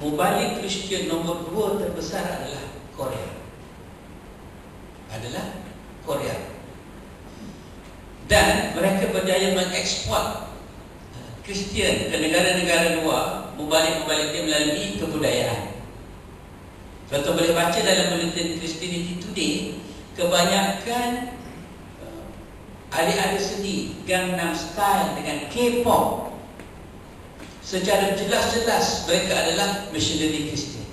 mubalik Kristian nombor 2 terbesar adalah Korea. Dan mereka berjaya mengekspor Kristian ke negara-negara luar, mubalik dia melalui kebudayaan. Contoh boleh baca dalam Bulletin Christianity Today, kebanyakan ahli-ahli seni Gangnam Style dengan K-pop secara jelas-jelas mereka adalah missionary Kristian.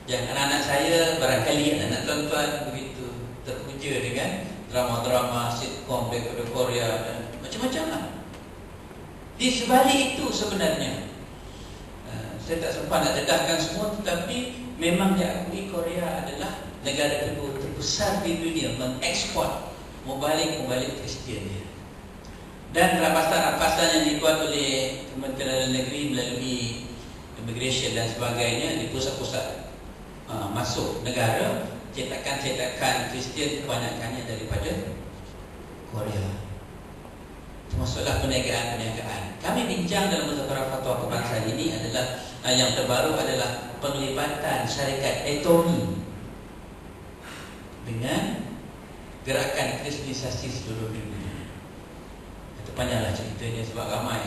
Yang anak-anak saya barangkali anak tuan-tuan begitu terpuja dengan drama-drama sitcom daripada Korea dan macam-macam lah. Di sebalik itu sebenarnya saya tak sempat nak dedahkan semua, tetapi memang diakui Korea adalah negara kedua terbesar di dunia mengekspor mubalik Kristian dia. Dan rampasan-rampasan yang dibuat oleh Kementerian Dalam Negeri melalui immigration dan sebagainya di pusat-pusat masuk negara, cetakan-cetakan Kristian kebanyakannya daripada Korea. Termasuklah perniagaan-perniagaan. Kami bincang dalam Muzakirah Fatwa Kebangsaan ini adalah yang terbaru adalah penglibatan syarikat Etoni dengan gerakan kristenisasi seluruh dunia. Itu panjanglah ceritanya sebab ramai.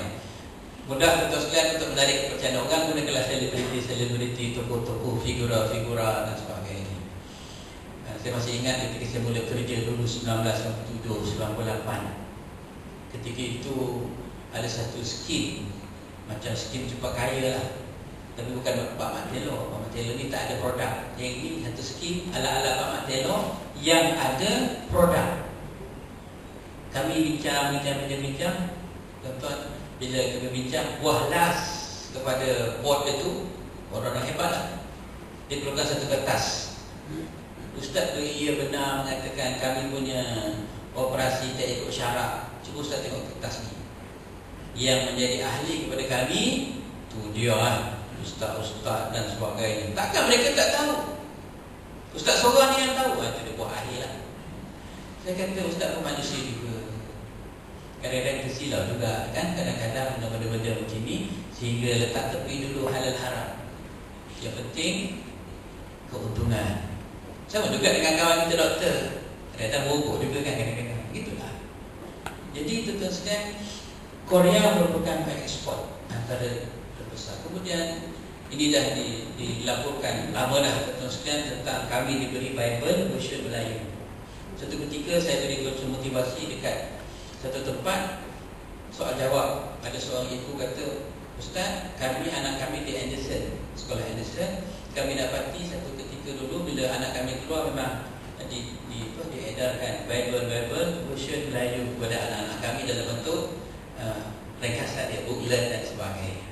Mudah betul sekalian untuk menarik kepercayaan orang gunakanlah selebriti, tokoh-tokoh, figura-figura dan sebagainya. Saya masih ingat ketika saya mula kerja dulu 1997-98. Ketika itu ada satu skim, macam skim cepat kaya lah, tapi bukan Pak Mat Telo. Pak Mat Telo ni tak ada produk. Yang ini satu skim ala-ala Pak Mat Telo yang ada produk. Kami bincang, tuan-tuan, bila kami bincang, buah las kepada board itu, orang-orang hebat lah. Dia keluarkan satu kertas. Ustaz tu ia benar mengatakan kami punya operasi tak ikut syarat. Cuba Ustaz tengok kertas ni. Yang menjadi ahli kepada kami, tu dia lah, ustaz-ustaz dan sebagainya. Takkan mereka tak tahu? Ustaz seorang ni yang tahu. Itu dia buah ahli lah. Saya kata ustaz pun manusia juga. Kadang-kadang tersilau juga kan. Kadang-kadang benda-benda macam ni, sehingga letak tepi dulu halal haram. Yang penting keuntungan. Sama juga dengan kawan kita doktor. Kadang-kadang mogok juga kan, kadang-kadang begitulah. Jadi tuan-tuan sekalian, Korea merupakan ekspor antara terbesar. Kemudian ini dah dilaporkan lama dah tuan-tuan sekalian tentang kami diberi Bible version Melayu. Satu ketika saya beri motivasi dekat satu tempat, soal jawab, ada seorang ibu kata, Ustaz, kami anak kami di Anderson, sekolah Anderson, kami dapati satu ketika dulu bila anak kami keluar memang diedarkan Bible version Melayu kepada anak-anak kami dalam bentuk ringkasan dia, booklet dan sebagainya.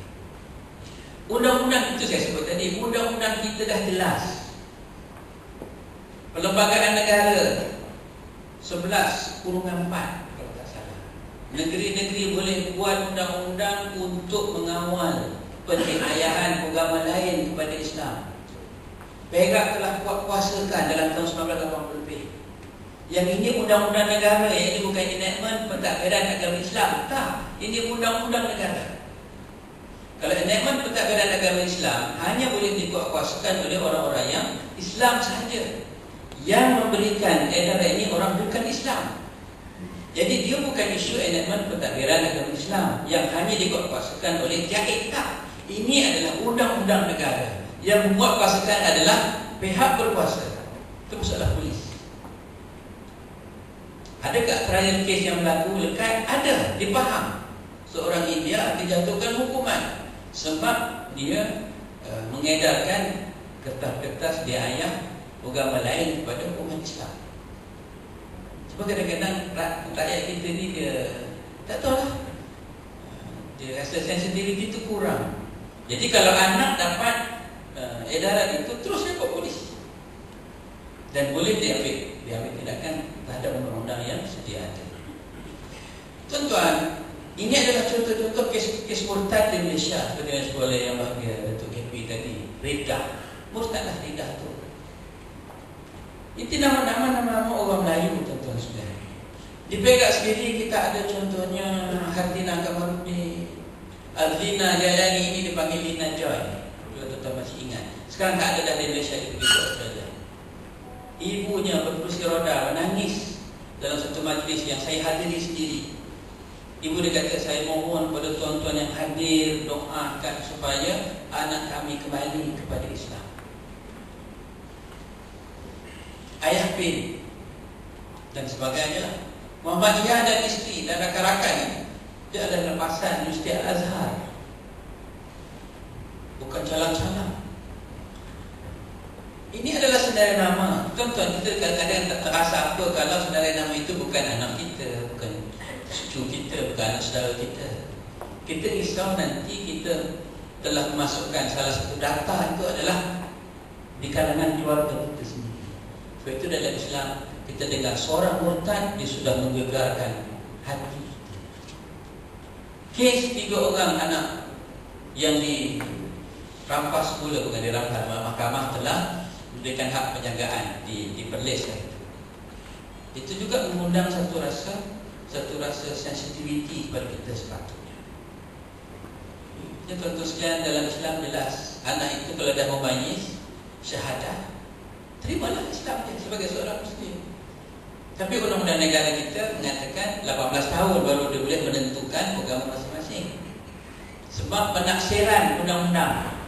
Undang-undang itu saya sebut tadi, undang-undang kita dah jelas. Perlembagaan Negara 11/4 kalau tak salah. Negeri-negeri boleh buat undang-undang untuk mengawal peniayaan agama lain kepada Islam. Perak telah kuasakan dalam tahun 1980 lebih. Yang ini undang-undang negara, yang ini bukan enactment pentadbiran agama Islam. Tak, ini undang-undang negara. Kalau enactment pentadbiran agama Islam hanya boleh dikuatkuasakan oleh orang-orang yang Islam sahaja. Yang memberikan edaran ini orang bukan Islam. Jadi dia bukan isu enactment pentadbiran agama Islam yang hanya dikuatkuasakan oleh jahit. Tak, ini adalah undang-undang negara. Yang membuat kuasakan adalah pihak berkuasa. Itu masalah polis. Adakah trial case yang berlaku lekat? Ada, dipaham. Seorang India dijatuhkan hukuman sebab dia mengedarkan kertas-kertas diayah agama lain kepada umat Islam. Sebab kadang-kadang rakyat kita ni dia tak tahu lah, dia rasa sensitivity itu kurang. Jadi kalau anak dapat edaran itu, terus report polis dan boleh diambil tindakan terhadap undang-undang yang sedia ada. Tuan-tuan, ini adalah contoh-contoh kes murtad di Malaysia seperti yang disebut oleh yang bahagia Datuk KP tadi. Ridah, murtadlah ridah tu. Itu nama-nama orang Melayu, tuan-tuan saudara. Di Perak sendiri kita ada contohnya Hartina Kamarudin, Alvina Jalani, ini dipanggil Lina Joy. Kalau tuan-tuan masih ingat. Sekarang tak ada dah di Malaysia, itu begitu saja. Ibunya berkursi roda menangis dalam satu majlis yang saya hadiri sendiri. Ibu dia kata, saya mohon kepada tuan-tuan yang hadir, doakan supaya anak kami kembali kepada Islam. Ayah Pin dan sebagainya, Muhammadiyah dan isteri dan rakan-rakan, dia adalah lepasan Universiti Al-Azhar, bukan calang-calang. Ini adalah saudara nama. Tuan-tuan, kita kadang-kadang tak terasa apa kalau saudara nama itu bukan anak kita, bukan cucu kita, bukan anak saudara kita. Kita risau nanti kita telah memasukkan salah satu data itu adalah di kalangan keluarga kita sendiri. Sebab itu dalam Islam kita dengar seorang murtad, dia sudah menggegarkan hati. Kes 3 orang anak yang dirampas semula, bukan dirampas, mahkamah telah memberikan hak penjagaan di Perlis. Itu juga mengundang satu rasa sensitivity kepada kita sepatutnya. Ya, tuan-tuan sekalian, dalam Islam jelas anak itu kalau dah memayis syahadah, terimalah Islam dia sebagai seorang Muslim. Tapi undang-undang negara kita mengatakan 18 tahun baru dia boleh menentukan agama masing-masing. Sebab penaksiran undang-undang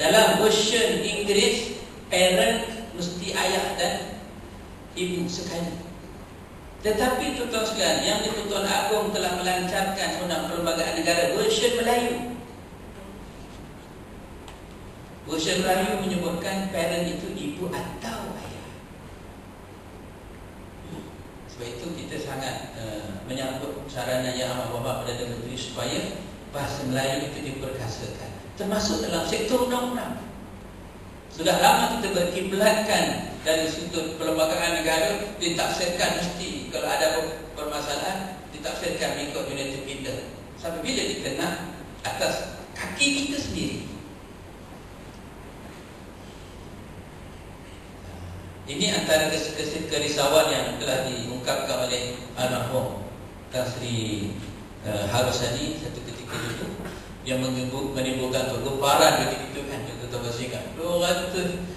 dalam version Inggeris, parent mesti ayah dan ibu sekali. Tetapi tuan-tuan sekalian, yang di-Tuan Agong telah melancarkan undang perlembagaan negara version Melayu. Version Melayu menyebutkan parent itu ibu atau ayah. Sebab itu kita sangat menyambut sarana yang amat bapak Perdana Menteri supaya bahasa Melayu itu diperkasakan, termasuk dalam sektor undang-undang. Sudah lama kita berkiblatkan dari sudut perlembagaan negara, ditafsirkan mesti kalau ada permasalahan ditafsirkan mengikut United Kingdom. Sampai bila kita nak atas kaki kita sendiri. Ini antara kerisauan yang telah diungkapkan oleh almarhum Tan Sri Harusani satu ketika dulu, yang menimbulkan kegemparan ketika itu kan, kita bersihkan 200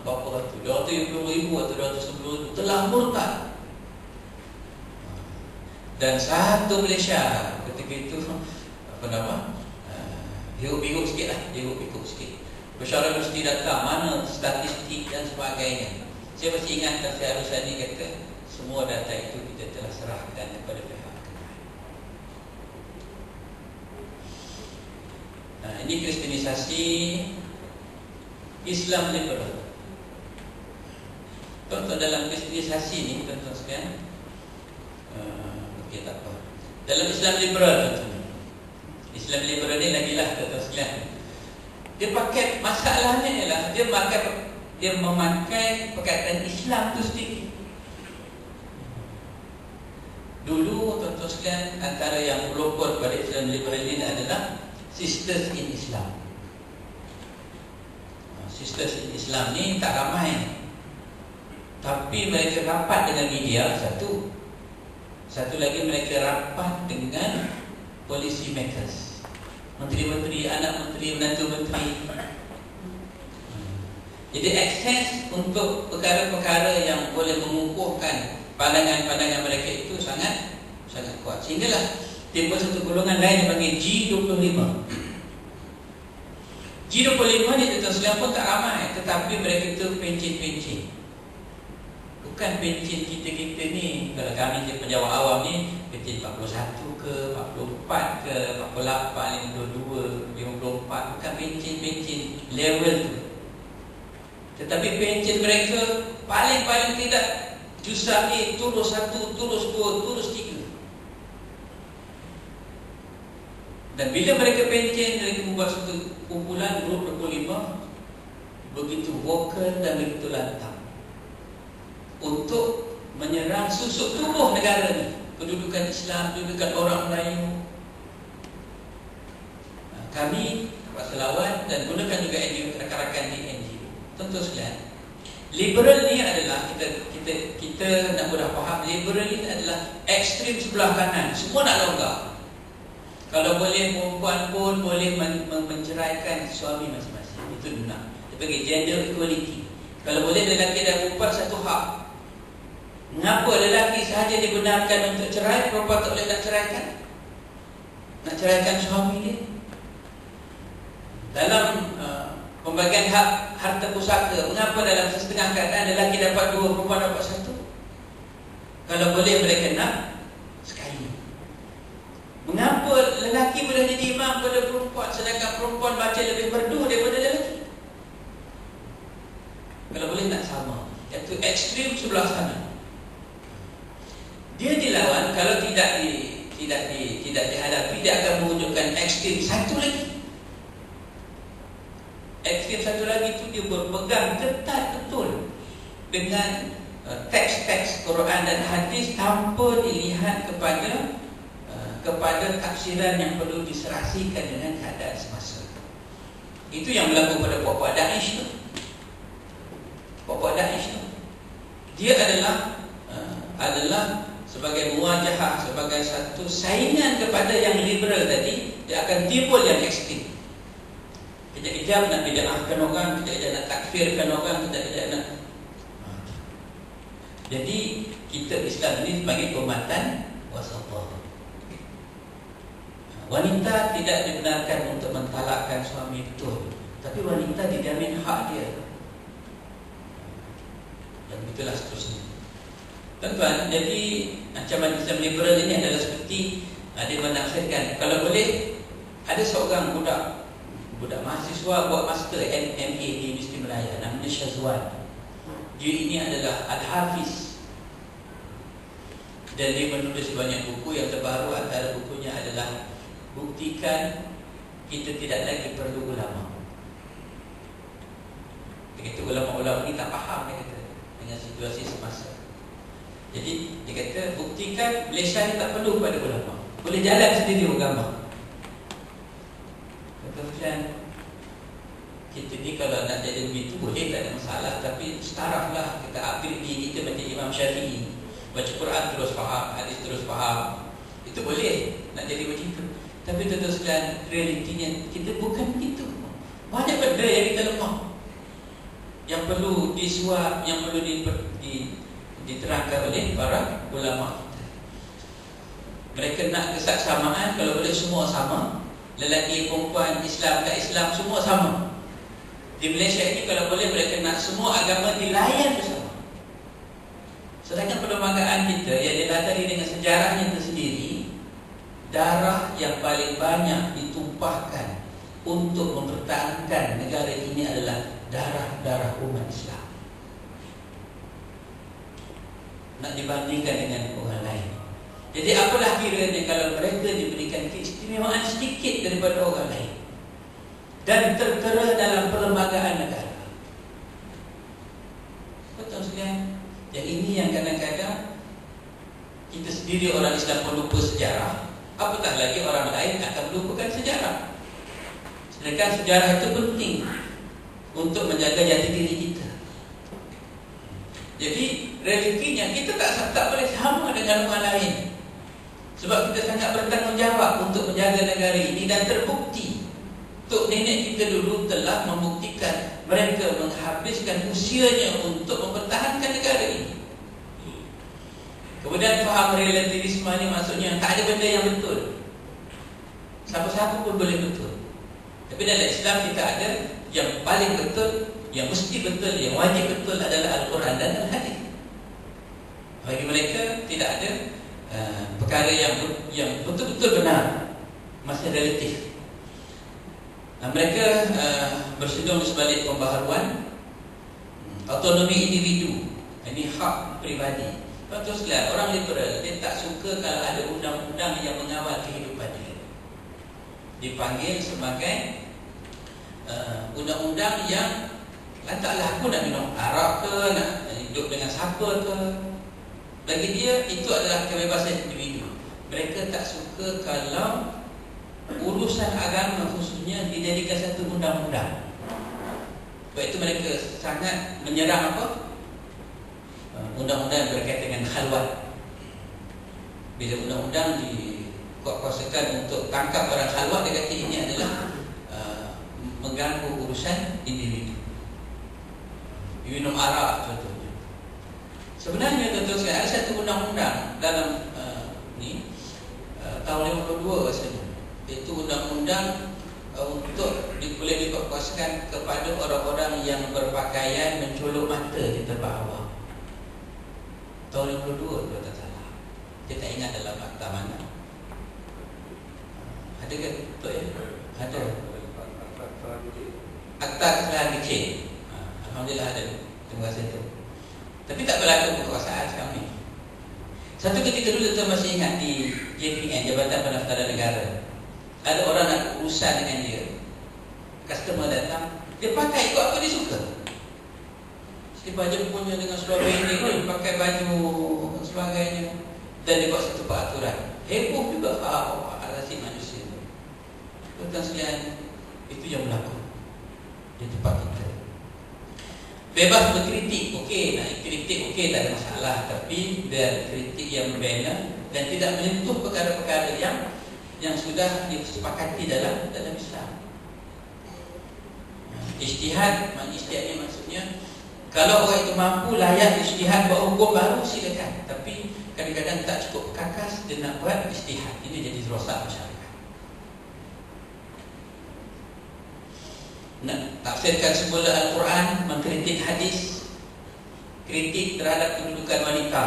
berapa ratus, 250,000 atau 210,000 telah murtad. Dan satu Malaysia ketika itu apa nama, hiruk-pikuk sikit lah, hiruk-pikuk sikit. Pesara mesti datang, mana statistik dan sebagainya. Saya masih ingat Tan Sri Harusani kata, semua data itu kita telah serahkan kepada pihak berkenaan. Nah, ini kristenisasi Islam liberal. Contoh dalam kristenisasi ini, tuan-tuan sekalian, tak apa. Dalam Islam liberal, tuan-tuan, Islam liberal ni lagilah, tuan-tuan sekalian, dia pakai, masalahnya ialah dia memakai perkataan Islam tu sedikit. Dulu tuan-tuan sekalian, antara yang melopot pada Islam liberal ini adalah Sisters in Islam. Sisters in Islam ni tak ramai, tapi mereka rapat dengan media. Satu lagi, mereka rapat dengan policy makers, menteri-menteri, anak menteri, menantu menteri. Jadi akses untuk perkara-perkara yang boleh mengukuhkan pandangan-pandangan mereka itu sangat kuat. Sehinggalah timbul satu golongan lain yang panggil G25. G25 ni tuan-tuan sekalian pun tak ramai, tetapi mereka itu pencin-pencin. Bukan pencin kita ni, kalau kami je penjawat awam ni, pencin 41 ke, 44 ke, 48, 52, 54. Bukan pencin-pencin level tu. Tetapi pencin mereka paling tidak Juz'ah A turus 1, turus 2, turus 3. Dan bila mereka pencen, mereka membuat satu kumpulan grup 25, begitu vokal dan begitu lantang untuk menyerang susuk tubuh negara ni, kedudukan Islam, kedudukan orang Melayu. Kami Paksa Lawan dan gunakan juga NGO, rakan-rakan di NGO. Tentu sekalian, liberal ni adalah kita nak mudah faham, liberal ni adalah ekstrim sebelah kanan. Semua nak longgar. Kalau boleh perempuan pun boleh menceraikan suami masing-masing. Itu nak. Dia panggil gender equality. Kalau boleh lelaki dan perempuan satu hak. Mengapa lelaki sahaja dibenarkan untuk cerai, perempuan tak boleh nak ceraikan? Nak ceraikan suami dia? Dalam pembagian hak harta pusaka, mengapa dalam setengah keadaan lelaki dapat 2, perempuan dapat 1? Kalau boleh mereka nak sekali. Mengapa lelaki boleh jadi imam pada perempuan, sedangkan perempuan baca lebih merdu daripada lelaki? Kalau boleh nak sama. Iaitu ekstrim sebelah sana. Dia dilawan kalau tidak dihadapi, dia akan mewujudkan ekstrim satu lagi. Ekstrim satu lagi itu dia berpegang ketat betul dengan teks-teks Quran dan hadis tanpa dilihat kepada tafsiran yang perlu diserasikan dengan keadaan semasa. Itu yang berlaku pada puak-puak Daesh tu. Puak-puak Daesh tu, dia adalah sebagai muwajahah, sebagai satu saingan kepada yang liberal tadi, dia akan timbul yang ekstrim. Kejap-kejap nak bid'ahkan orang, kejap-kejap nak takfirkan orang, kejap-kejap nak. Jadi kita Islam ini sebagai umatan wasatah. Wanita tidak dibenarkan untuk mentalakkan suami, betul, tapi wanita dijamin hak dia. Dan itulah seterusnya. Tuan-tuan, jadi ancaman Islam liberal ini adalah seperti dia menafsirkan, kalau boleh ada seorang budak mahasiswa buat master MA di Universiti Malaya, namanya Syazwan. Dia ini adalah Al-Hafiz dan dia menulis banyak buku. Yang terbaru antara bukunya adalah Buktikan Kita Tidak Lagi Perlu Ulama. Dia kata ulama-ulama ni tak faham, dia kata, dengan situasi semasa. Jadi dia kata buktikan Malaysia ni tak perlu pada ulama, boleh jalan sendiri agama. Kemudian kita ni kalau nak jadi begitu boleh, tak ada masalah, tapi setaraflah kita upgrade diri kita macam Imam Syafi'i, baca Quran terus faham, hadis terus faham. Itu boleh nak jadi begitu. Tapi teruskan realitinya kita bukan begitu. Banyak benda yang kita lemah, yang perlu disuap, yang perlu diterangkan oleh para ulama kita. Mereka nak kesaksamaan, kalau boleh semua sama. Lelaki, perempuan, Islam tak Islam, semua sama. Di Malaysia ini kalau boleh mereka nak semua agama dilayan bersama. Sedangkan perlembagaan kita yang dilatari dengan sejarahnya tersendiri, darah yang paling banyak ditumpahkan untuk mempertahankan negara ini adalah darah umat Islam. Nak dibandingkan dengan orang lain. Jadi apalah kiranya kalau mereka diberikan keistimewaan sedikit daripada orang lain dan tertera dalam perlembagaan negara. Betul sekalian. Yang ini yang kadang-kadang kita sendiri orang Islam pelupa sejarah, apatah lagi orang lain akan melupakan sejarah. Sedangkan sejarah itu penting untuk menjaga jati diri kita. Jadi realitinya kita tak boleh sama dengan orang lain, sebab kita sangat bertanggungjawab untuk menjaga negara ini. Dan terbukti tok nenek kita dulu telah membuktikan mereka menghabiskan usianya untuk mempertahankan negara ini. Kemudian faham relativisme ni maksudnya tak ada benda yang betul, siapa-siapa pun boleh betul. Tapi dalam Islam kita ada yang paling betul, yang mesti betul, yang wajib betul adalah Al-Quran dan Al-Hadis. Bagi mereka tidak ada perkara yang betul-betul benar, masih relatif. Mereka bersedung di sebalik pembaharuan, autonomi individu. Ini hak peribadi. Terus sekalian, orang liberal dia tak suka kalau ada undang-undang yang mengawal kehidupan dia. Dipanggil sebagai undang-undang yang lantaklah aku nak minum arak ke, nak hidup dengan siapa ke. Bagi dia itu adalah kebebasan individu. Mereka tak suka kalau urusan agama khususnya dijadikan satu undang-undang. Sebab itu mereka sangat menyerang apa? Undang-undang berkaitan dengan khalwat. Bila undang-undang dikuatkuasakan untuk tangkap orang khalwat, dia kata ini adalah mengganggu urusan individu. Minum arak contohnya. Sebenarnya tuan-tuan sekalian, ada satu undang-undang dalam tahun 52 rasanya. Itu undang-undang untuk boleh dikuatkuasakan kepada orang-orang yang berpakaian mencolok mata di tempat awam. Tahun 52 kalau tak salah. Saya tak ingat dalam akta mana. Ada ke betul ya? Ada. Akta kesalahan kecil. Alhamdulillah ada. Terima kasih tu. Tapi tak berlaku kekuasaan sekarang ni. Satu ketika dulu tuan masih ingat di JPN, Jabatan Pendaftaran Negara. Ada orang nak urusan dengan dia. Customer datang, dia pakai ikut apa dia suka. Si baju punya dengan seluar pendek, dia pakai baju dan sebagainya. Dan dia buat satu peraturan. Heboh juga asasi manusia. Tuan sekalian, itu yang berlaku di tempat kita. Bebas berkritik, okey, nak kritik okey, tak ada masalah. Tapi biar kritik yang berbeza dan tidak menyentuh perkara-perkara yang sudah disepakati dalam Islam. Ijtihad, ijtihad ni maksudnya kalau orang itu mampu layak ijtihad buat hukum baru, silakan. Tapi kadang-kadang tak cukup kakas dia nak buat ijtihad. Ini jadi rosak masyarakat. Nak tafsirkan semula Al-Quran, mengkritik hadis, kritik terhadap kedudukan wanita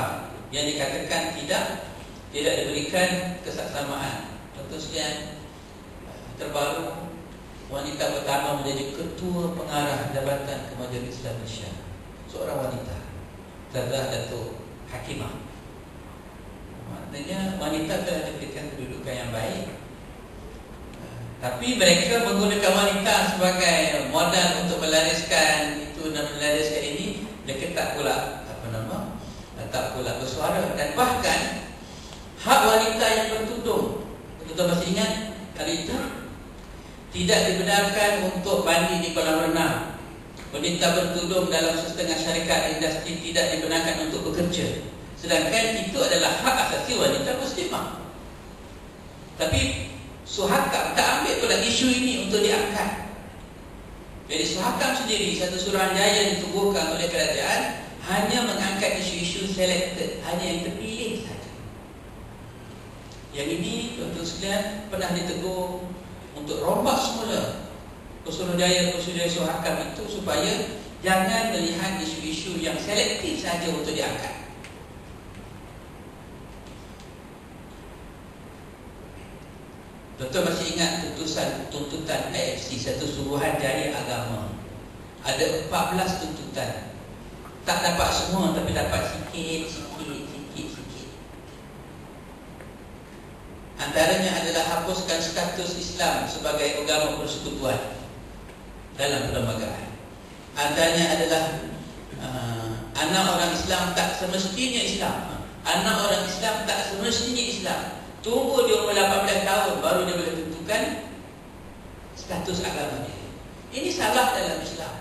yang dikatakan tidak diberikan kesaksamaan. Contoh sekalian, terbaru wanita pertama menjadi ketua pengarah Jabatan Kemajuan Islam Malaysia, seorang wanita, Ustazah Datuk Hakimah. Maknanya wanita telah diberikan kedudukan yang baik. Tapi mereka menggunakan wanita sebagai modal untuk melariskan itu dan melariskan ini. Mereka tak pula bersuara. Dan bahkan hak wanita yang bertudung, kita masih ingat hari itu, tidak dibenarkan untuk mandi di kolam renang. Wanita bertudung dalam setengah syarikat industri tidak dibenarkan untuk bekerja. Sedangkan itu adalah hak asasi wanita muslimah. Tapi Suhakam tak ambil pula isu ini untuk diangkat. Jadi Suhakam sendiri, satu suruhanjaya ditubuhkan oleh kerajaan, hanya mengangkat isu-isu selected, hanya yang terpilih saja. Yang ini tuan-tuan sekalian pernah ditegur untuk rombak semula Suruhanjaya Suhakam itu supaya jangan melihat isu-isu yang selektif saja untuk diangkat. Tuan-tuan masih ingat tuntutan AFC, satu suruhanjaya agama. Ada 14 tuntutan. Tak dapat semua, tapi dapat sikit. Antaranya adalah hapuskan status Islam sebagai agama persekutuan dalam perlembagaan. Antaranya adalah anak orang Islam tak semestinya Islam. Anak orang Islam tak semestinya Islam. Tunggu dia umur 18 tahun baru dia boleh tentukan status agama dia. Ini salah dalam Islam.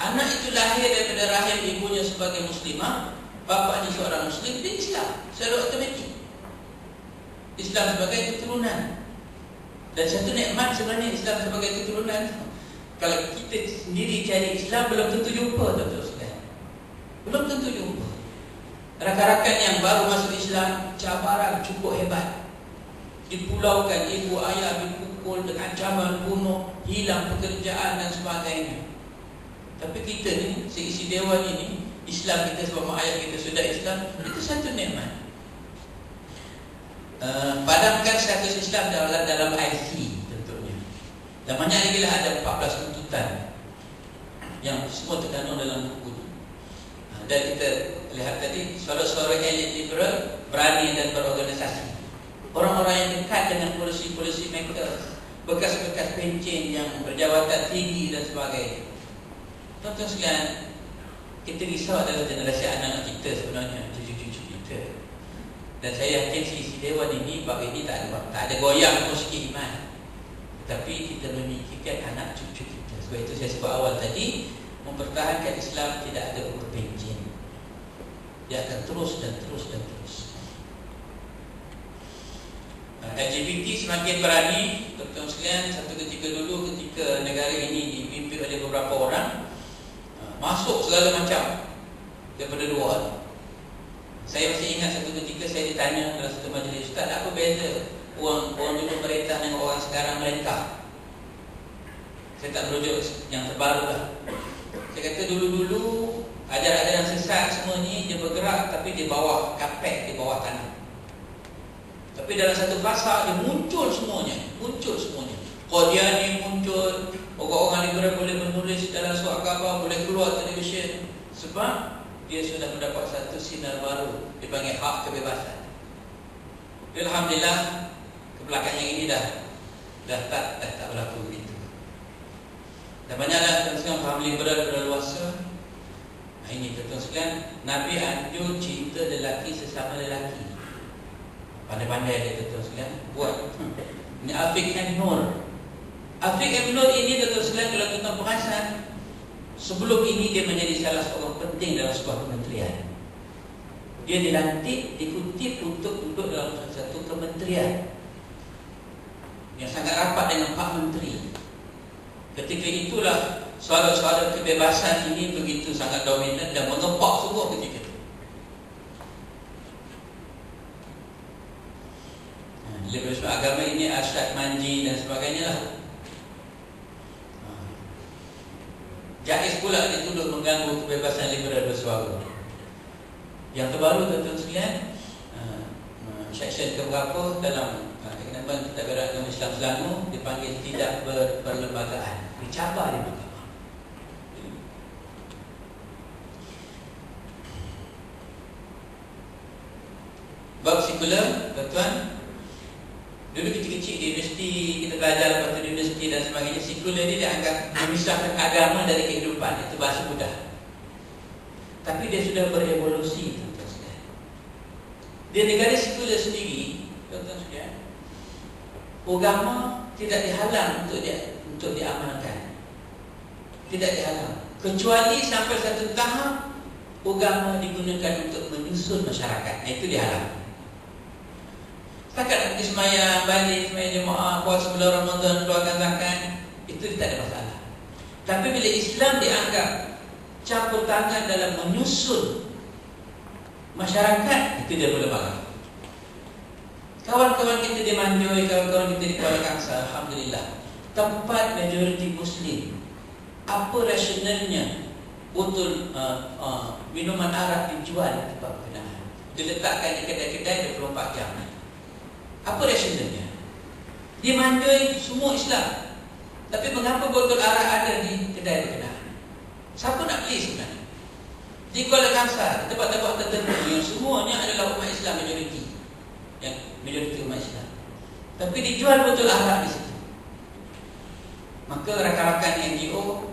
Anak itu lahir daripada rahim ibunya sebagai muslimah, bapaknya seorang muslim, dia Islam secara automatik. Islam sebagai keturunan. Dan satu nikmat sebenarnya Islam sebagai keturunan. Kalau kita sendiri cari Islam, belum tentu jumpa, tuan-tuan. Belum tentu jumpa. Rakan-rakan yang baru masuk Islam, cabaran cukup hebat. Dipulaukan, ibu ayah dipukul dengan ancaman bunuh, hilang pekerjaan dan sebagainya. Tapi kita ni, seisi dewan ini, Islam kita sebab mak ayah kita sudah Islam, itu satu nikmat. Padamkan status Islam dalam IC tentunya. Dan banyak lagi lah, ada 14 tuntutan yang semua terkandung dalam buku ni. Dan kita lihat tadi suara-suara elit liberal berani dan berorganisasi. Orang-orang yang dekat dengan polisi-polisi mereka, bekas-bekas pencen yang berjawatan tinggi dan sebagainya. Tuan-tuan sekalian, kita risau adalah generasi anak kita sebenarnya, cucu-cucu kita. Dan saya yakin isi Dewan ini bab ini tak ada goyang pun sikit iman. Tapi kita memikirkan anak cucu kita. Sebab itu saya sebut awal tadi, mempertahankan Islam tidak ada ukur pencen. Dia akan terus dan terus dan terus. LGBT semakin berani. Tuan-tuan sekalian, satu ketika dulu ketika negara ini dipimpin oleh beberapa orang, masuk segala macam daripada luar. Saya masih ingat satu ketika saya ditanya dalam satu majlis, "Ustaz, apa beza orang dulu merintah dengan orang sekarang merintah?" Saya tak merujuk yang terbaru lah. Saya kata dulu-dulu ajaran-ajaran sesat semua ni dia bergerak tapi di bawah kapet, di bawah tanah. Tapi dalam satu fasa dia muncul semuanya. Qadiani muncul, orang-orang liberal boleh menulis dalam surat khabar, boleh keluar televisyen. Sebab dia sudah mendapat satu sinar baru, dipanggil hak kebebasan. Alhamdulillah, kebelakangan yang ini dah tak berlaku begitu. Dan banyaklah tuan-tuan faham liberal berluasa. Ini tuan-tuan sekalian, Nabi anjur cinta lelaki sesama lelaki. Pandai-pandai dia tuan-tuan sekalian buat. Ini Afiq M. Nur. Afiq M. Nur ini tuan-tuan sekalian, kalau tuan-tuan perasan, sebelum ini dia menjadi salah seorang penting dalam sebuah kementerian. Dia dilantik, dikutip untuk duduk dalam satu kementerian yang sangat rapat dengan Pak Menteri. Ketika itulah suara-suara kebebasan ini begitu sangat dominan dan mengepak semua ketika itu. Liberalisme agama ini Arsyad Manji dan sebagainya lah. Jais pula dituduh mengganggu kebebasan liberal bersuara. Yang terbaru tuan-tuan sekalian, seksyen keberapa dalam Kenapa Kitab Agama Islam Selangor dipanggil tidak berperlembagaan, dicabar di mahkamah. Bab sekular, tuan-tuan, dulu kecil-kecil di universiti kita belajar lepas tu di universiti dan sebagainya, sekular ni dianggap memisahkan agama dari kehidupan. Itu bahasa mudah. Tapi dia sudah berevolusi, tuan-tuan sekalian. Di negara sekular sendiri, tuan-tuan sekalian, agama tidak dihalang untuk diamalkan. Tidak dihalang. Kecuali sampai satu tahap agama digunakan untuk menyusun masyarakat. Itu dihalang. Setakat nak pergi semayang, balik, semayang jemaah, puasa bulan Ramadan, keluarkan zakat, itu tidak ada masalah. Tapi bila Islam dianggap campur tangan dalam menyusun masyarakat, itu dia boleh marah. Kawan-kawan kita di Manjoy, kawan-kawan kita di Kuala Kangsar, alhamdulillah, tempat majoriti Muslim. Apa rasionalnya botol minuman arak dijual di tempat berkenaan, diletakkan di kedai-kedai 24 jam? Apa rasionalnya? Di Manjoy semua Islam, tapi mengapa botol arak ada di kedai berkenaan? Siapa nak beli sebenarnya? Di Kuala Kangsar, tempat-tempat tertentu yang semuanya adalah umat Islam majoriti, yang majoriti umat Islam, tapi dijual botol arak di situ. Maka rakan-rakan NGO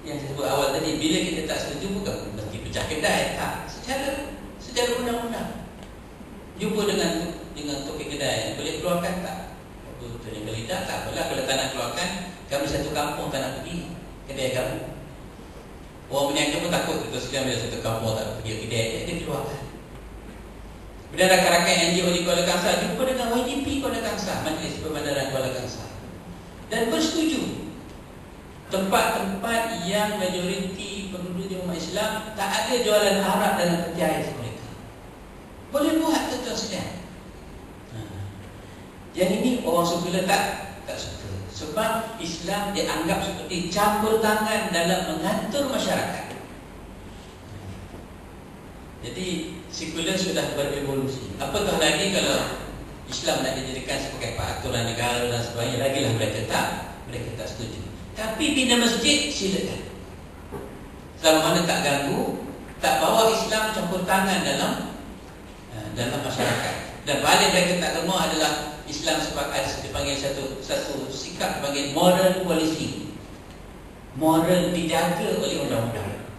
yang saya sebut awal tadi, bila kita tak setuju bukan mesti pecah kedai, tak. Secara undang-undang, jumpa dengan topik kedai, boleh keluarkan tak? Betul yang lidah tak apalah. Kalau tak nak keluarkan, kami satu kampung tak nak pergi kedai kamu. Orang berniaga pun takut, betul sekali bila satu kampung tak pergi kedai, dia keluarkan. Bila rakan-rakan NGO di Kuala Kangsar jumpa dengan YDP Kuala Kangsar, Majlis Perbandaran Kuala Kangsar, dan bersetuju tempat-tempat yang majoriti penduduk di umat Islam tak ada jualan arak dalam peti ais mereka. Boleh buat, tuan-tuan sekalian. Yang ini orang sekular tak suka. Sebab Islam dianggap seperti campur tangan dalam mengatur masyarakat. Jadi sekular sudah berevolusi. Apatah lagi kalau Islam nak dijadikan sebagai peraturan negara dan sebagainya, lagilah mereka tak setuju. Tapi bina masjid silakan, selama mana tak ganggu, tak bawa Islam campur tangan dalam masyarakat. Dan paling mereka tak terima adalah Islam sebagai dipanggil satu sikap dipanggil moral policy. Moral dijaga oleh undang-undang.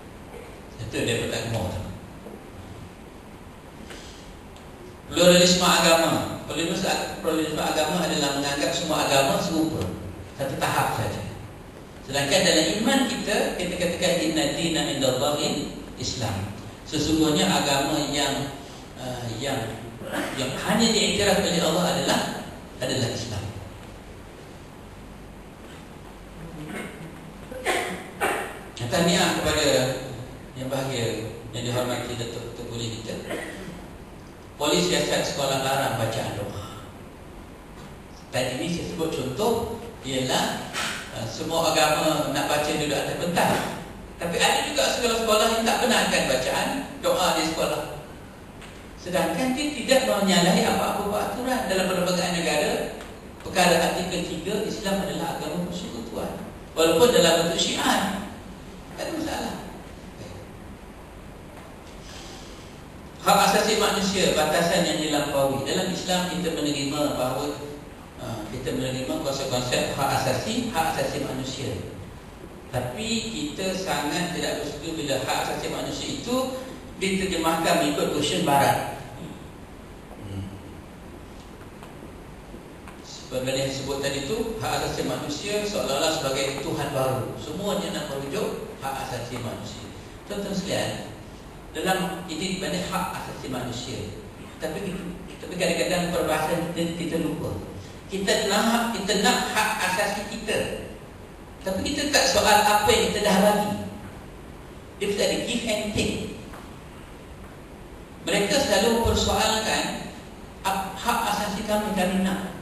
Itu dia tak terima. Pluralisme agama. Pluralisme agama adalah menganggap semua agama serupa, satu tahap saja. Sedangkan dalam iman kita katakan inna dina indallahi Islam. Sesungguhnya agama yang hanya diiktiraf oleh Allah adalah Islam. Tahniah kepada yang bahagia, yang dihormati Datuk Guli kita. Polis siasat sekolah larang bacaan doa. Tadi ini saya sebut contoh ialah semua agama nak baca duduk atas pentas. Tapi ada juga sekolah-sekolah yang tak benarkan bacaan doa di sekolah. Sedangkan dia tidak menyalahi apa-apa peraturan dalam perlembagaan negara. Perkara artikel 3, Islam adalah agama persekutuan. Walaupun dalam bentuk syiar, tak ada masalah. Hak asasi manusia, batasan yang dilampaui. Dalam Islam kita menerima bahawa kita menerima konsep-konsep hak asasi manusia. Tapi kita sangat tidak bersetuju bila hak asasi manusia itu diterjemahkan mengikut version barat. Sebenarnya yang disebut tadi itu hak asasi manusia seolah-olah sebagai Tuhan baru. Semuanya nak merujuk hak asasi manusia. Tuan-tuan sekalian, dalam ini banyak hak asasi manusia. Tapi kadang-kadang perbahasan kita lupa. Kita nak hak asasi kita. Tapi kita tak soal apa yang kita dah bagi. Dia kita ada give and take. Mereka selalu mempersoalkan hak asasi kami nak.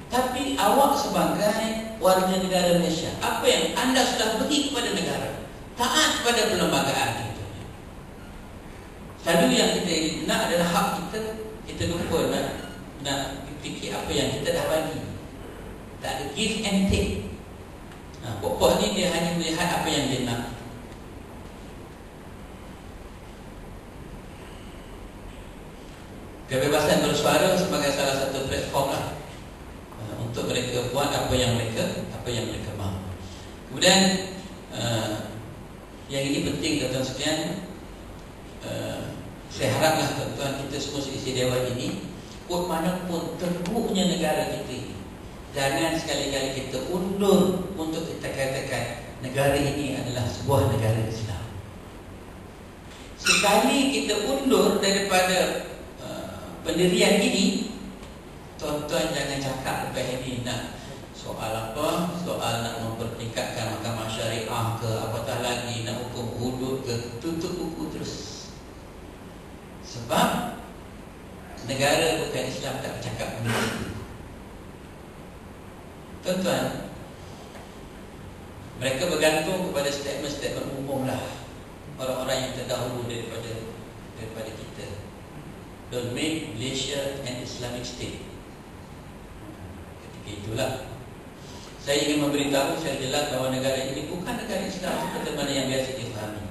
Tapi awak sebagai warga negara Malaysia, apa yang anda sudah beri kepada negara, taat kepada perlembagaan kita. Selalu yang kita nak adalah hak kita. Kita lupa nak fikir apa yang kita dah bagi. Tak ada give and take. Pokok ni dia hanya melihat apa yang dia nak. Kebebasan bersuara sebagai salah satu platform lah untuk mereka buat apa yang mereka mahu. Kemudian yang ini penting tuan-tuan sekalian. Saya haraplah tuan-tuan kita semua seisi dewan ini, pun manapun terburuknya negara kita ini, jangan sekali-kali kita undur untuk kita katakan negara ini adalah sebuah negara Islam. Sekali kita undur daripada pendirian ini, tuan-tuan jangan cakap lepas ini nak soal apa, soal nak mempertingkatkan mahkamah syariah ke, apatah lagi nak hukum hudud ke, tutup buku terus. Sebab negara bukan Islam tak bercakap begitu. Tuan-tuan, mereka bergantung kepada statement-statement umum lah, orang-orang yang terdahulu daripada kita. Don't make Malaysia an Islamic state. Ketika itulah saya ingin memberitahu secara jelas bahawa negara ini bukan negara Islam seperti mana yang biasa difahami.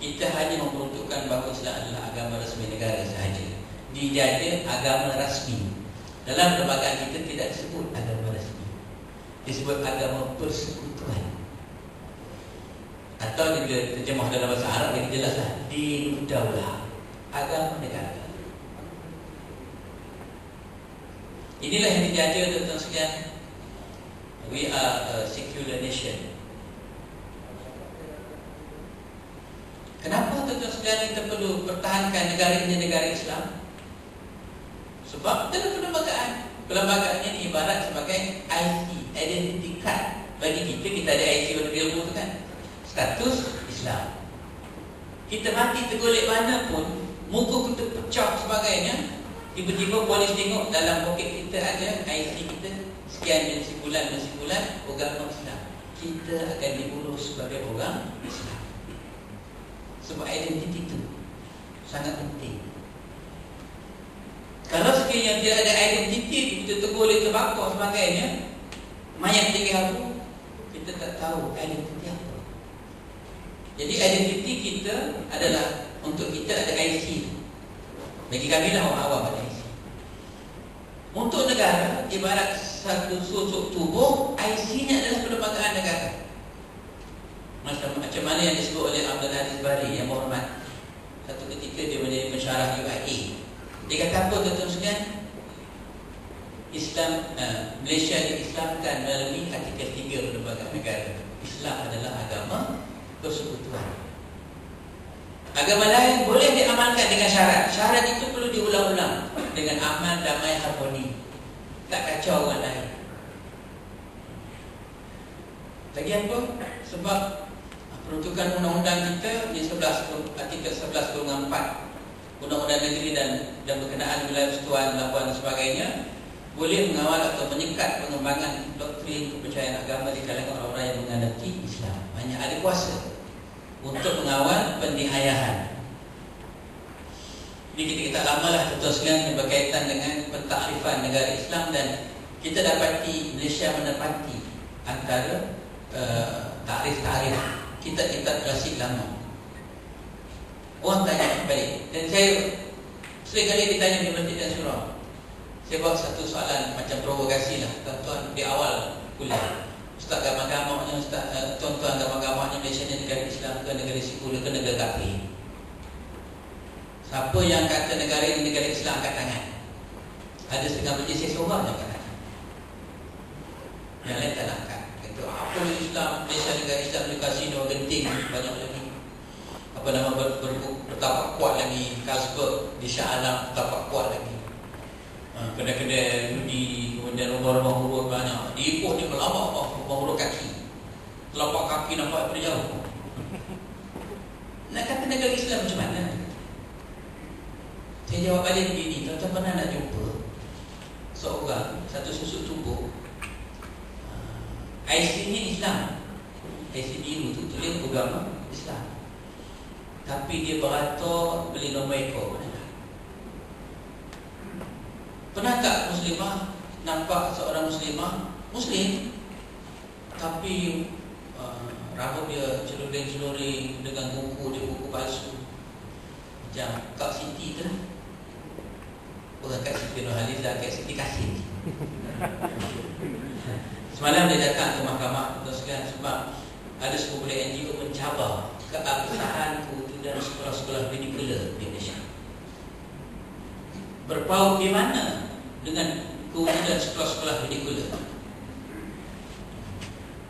Kita hanya memperuntukkan bahawa Islam adalah agama rasmi negara sahaja. Dijadikan agama rasmi. Dalam perlembagaan kita tidak disebut agama rasmi, disebut agama persekutuan. Atau bila terjemah dalam bahasa Arab yang jelaslah dinul daulah, agama negara. Inilah yang dijaga tuan-tuan sekalian. We are a secular nation. Kenapa tuan-tuan sekalian kita perlu pertahankan negara ini negara Islam? Sebab dalam perlembagaan ini ibarat sebagai IC, identity card. Bagi kita ada IC warna biru tu kan, status Islam. Kita mati tergolek mana pun, muka kita pecah sebagainya, tiba-tiba polis tengok dalam poket kita ada IC kita, sekian dan sebulan agama Islam. Kita akan dibunuh sebagai orang Islam. Sebab identiti itu sangat penting. Kalau sekiranya tidak ada identiti, kita tegur oleh terbakar sebagainya, mayat tinggal tu, kita tak tahu identiti apa. Jadi identiti kita adalah, untuk kita ada IC. Bagi kami lah orang awam ada IC. Untuk negara, ibarat satu susuk tubuh, IC-nya adalah perlembagaan negara. Macam mana yang disebut oleh Abdul Aziz Bari yang berhormat. Satu ketika dia menjadi pensyarah UIA. Dia kata apa tuan-tuan sekalian? Islam, Malaysia diislamkan melalui artikel 3 perlembagaan negara. Islam adalah agama persekutuan. Agama lain boleh diamalkan dengan syarat. Syarat itu perlu diulang-ulang dengan aman, damai, harmoni. Tak kacau orang lain. Lagi apa? Sebab peruntukan undang-undang kita di 11, artikel 11/4 Undang-Undang Negeri dan berkenaan wilayah persekutuan, labuan dan sebagainya, boleh mengawal atau menyekat pengembangan doktrin kepercayaan agama di kalangan orang-orang yang menganut Islam. Hanya ada kuasa untuk mengawal pendihayahan. Ini kita lamalah tuan-tuan sekalian yang berkaitan dengan pentakrifan negara Islam, dan kita dapati Malaysia menepati antara takrif-takrif kitab-kitab klasik lama. Orang tanya balik, dan saya sering kali ditanya di masjid dan surau. Saya buat satu soalan macam provokasi lah, tuan-tuan di awal kuliah. Ustaz agama-agamanya, tuan-tuan agama-agamanya Malaysia ni negara Islam ke negara sekular ke negara kafir? Siapa yang kata negara ini negara Islam angkat tangan? Ada setengah majlis saya seorang yang angkat tangan. Yang lain tak nak angkat. Kata apa Islam, Malaysia negara Islam di kasino genting banyak lagi. Apa nama bertapak kuat lagi, Carlsberg di Shah Alam bertapak kuat lagi. Kedai-kedai judi, kemudian rumah-rumah huruf banyak. Di Ipoh ni melawak rumah huruf kaki. Telapak kaki nampak daripada jauh. Nak kata negara Islam macam mana? Saya jawab balik begini, tuan-tuan pernah nak jumpa seorang, satu susuk tubuh, IC-nya Islam, IC biru tu tulis agama Islam, tapi dia beratur beli nombor ekor. Pernah tak muslimah nampak seorang muslimah Muslim, tapi rambut dia celuring-celuring dengan buku, dia buku palsu macam Kak Siti tu lah. Bukan Kak Siti Nurhaliza, Kak Siti Kasim. Semalam dia datang ke mahkamah sebab ada sekumpulan NGO mencabar keabsahan kewujudan sekolah-sekolah medikular di Malaysia. Berpaut di mana dengan kewujudan sekolah-sekolah medikular?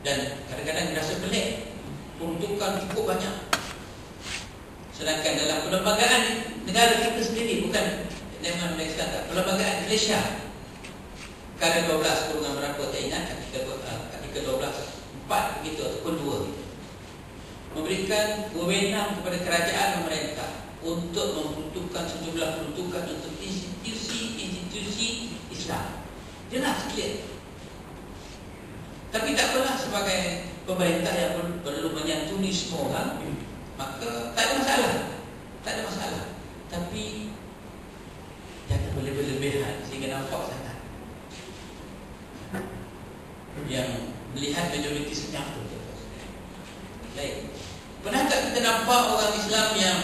Dan kadang-kadang rasa pelik, peruntukan cukup banyak. Sedangkan dalam perlembagaan negara kita sendiri, bukan Dewan Malaysia, tak, perlembagaan Malaysia, Kada 12 kurungan berapa tak ingat, artikel 12/4 begitu ataupun 2, memberikan wewenang kepada kerajaan pemerintah untuk memperuntukkan sejumlah peruntukan untuk institusi Islam. Jelas clear. Tapi tak apalah, sebagai pemerintah yang perlu menyantuni semua orang, maka tak ada masalah. Tak ada masalah. Tapi jangan berlebihan sehingga nampak sangat. Yang melihat majoriti senyap tu. Baik. Pernah tak kita nampak orang Islam yang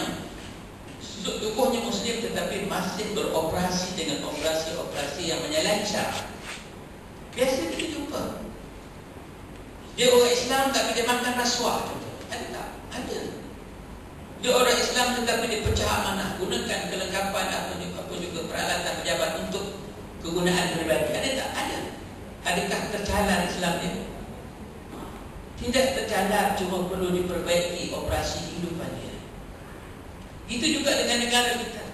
tubuhnya Muslim tetapi masih beroperasi dengan operasi-operasi yang menyelancar? Biasa kita jumpa. Dia orang Islam tapi dia makan rasuah. Ada tak? Ada. Dia orang Islam tetapi dia pecah amanah, gunakan kelengkapan apa juga peralatan pejabat untuk kegunaan peribadi. Ada tak? Ada. Adakah tercalar Islam dia? Tidak tercalar, cuma perlu diperbaiki operasi kehidupan dia. Itu juga dengan negara kita.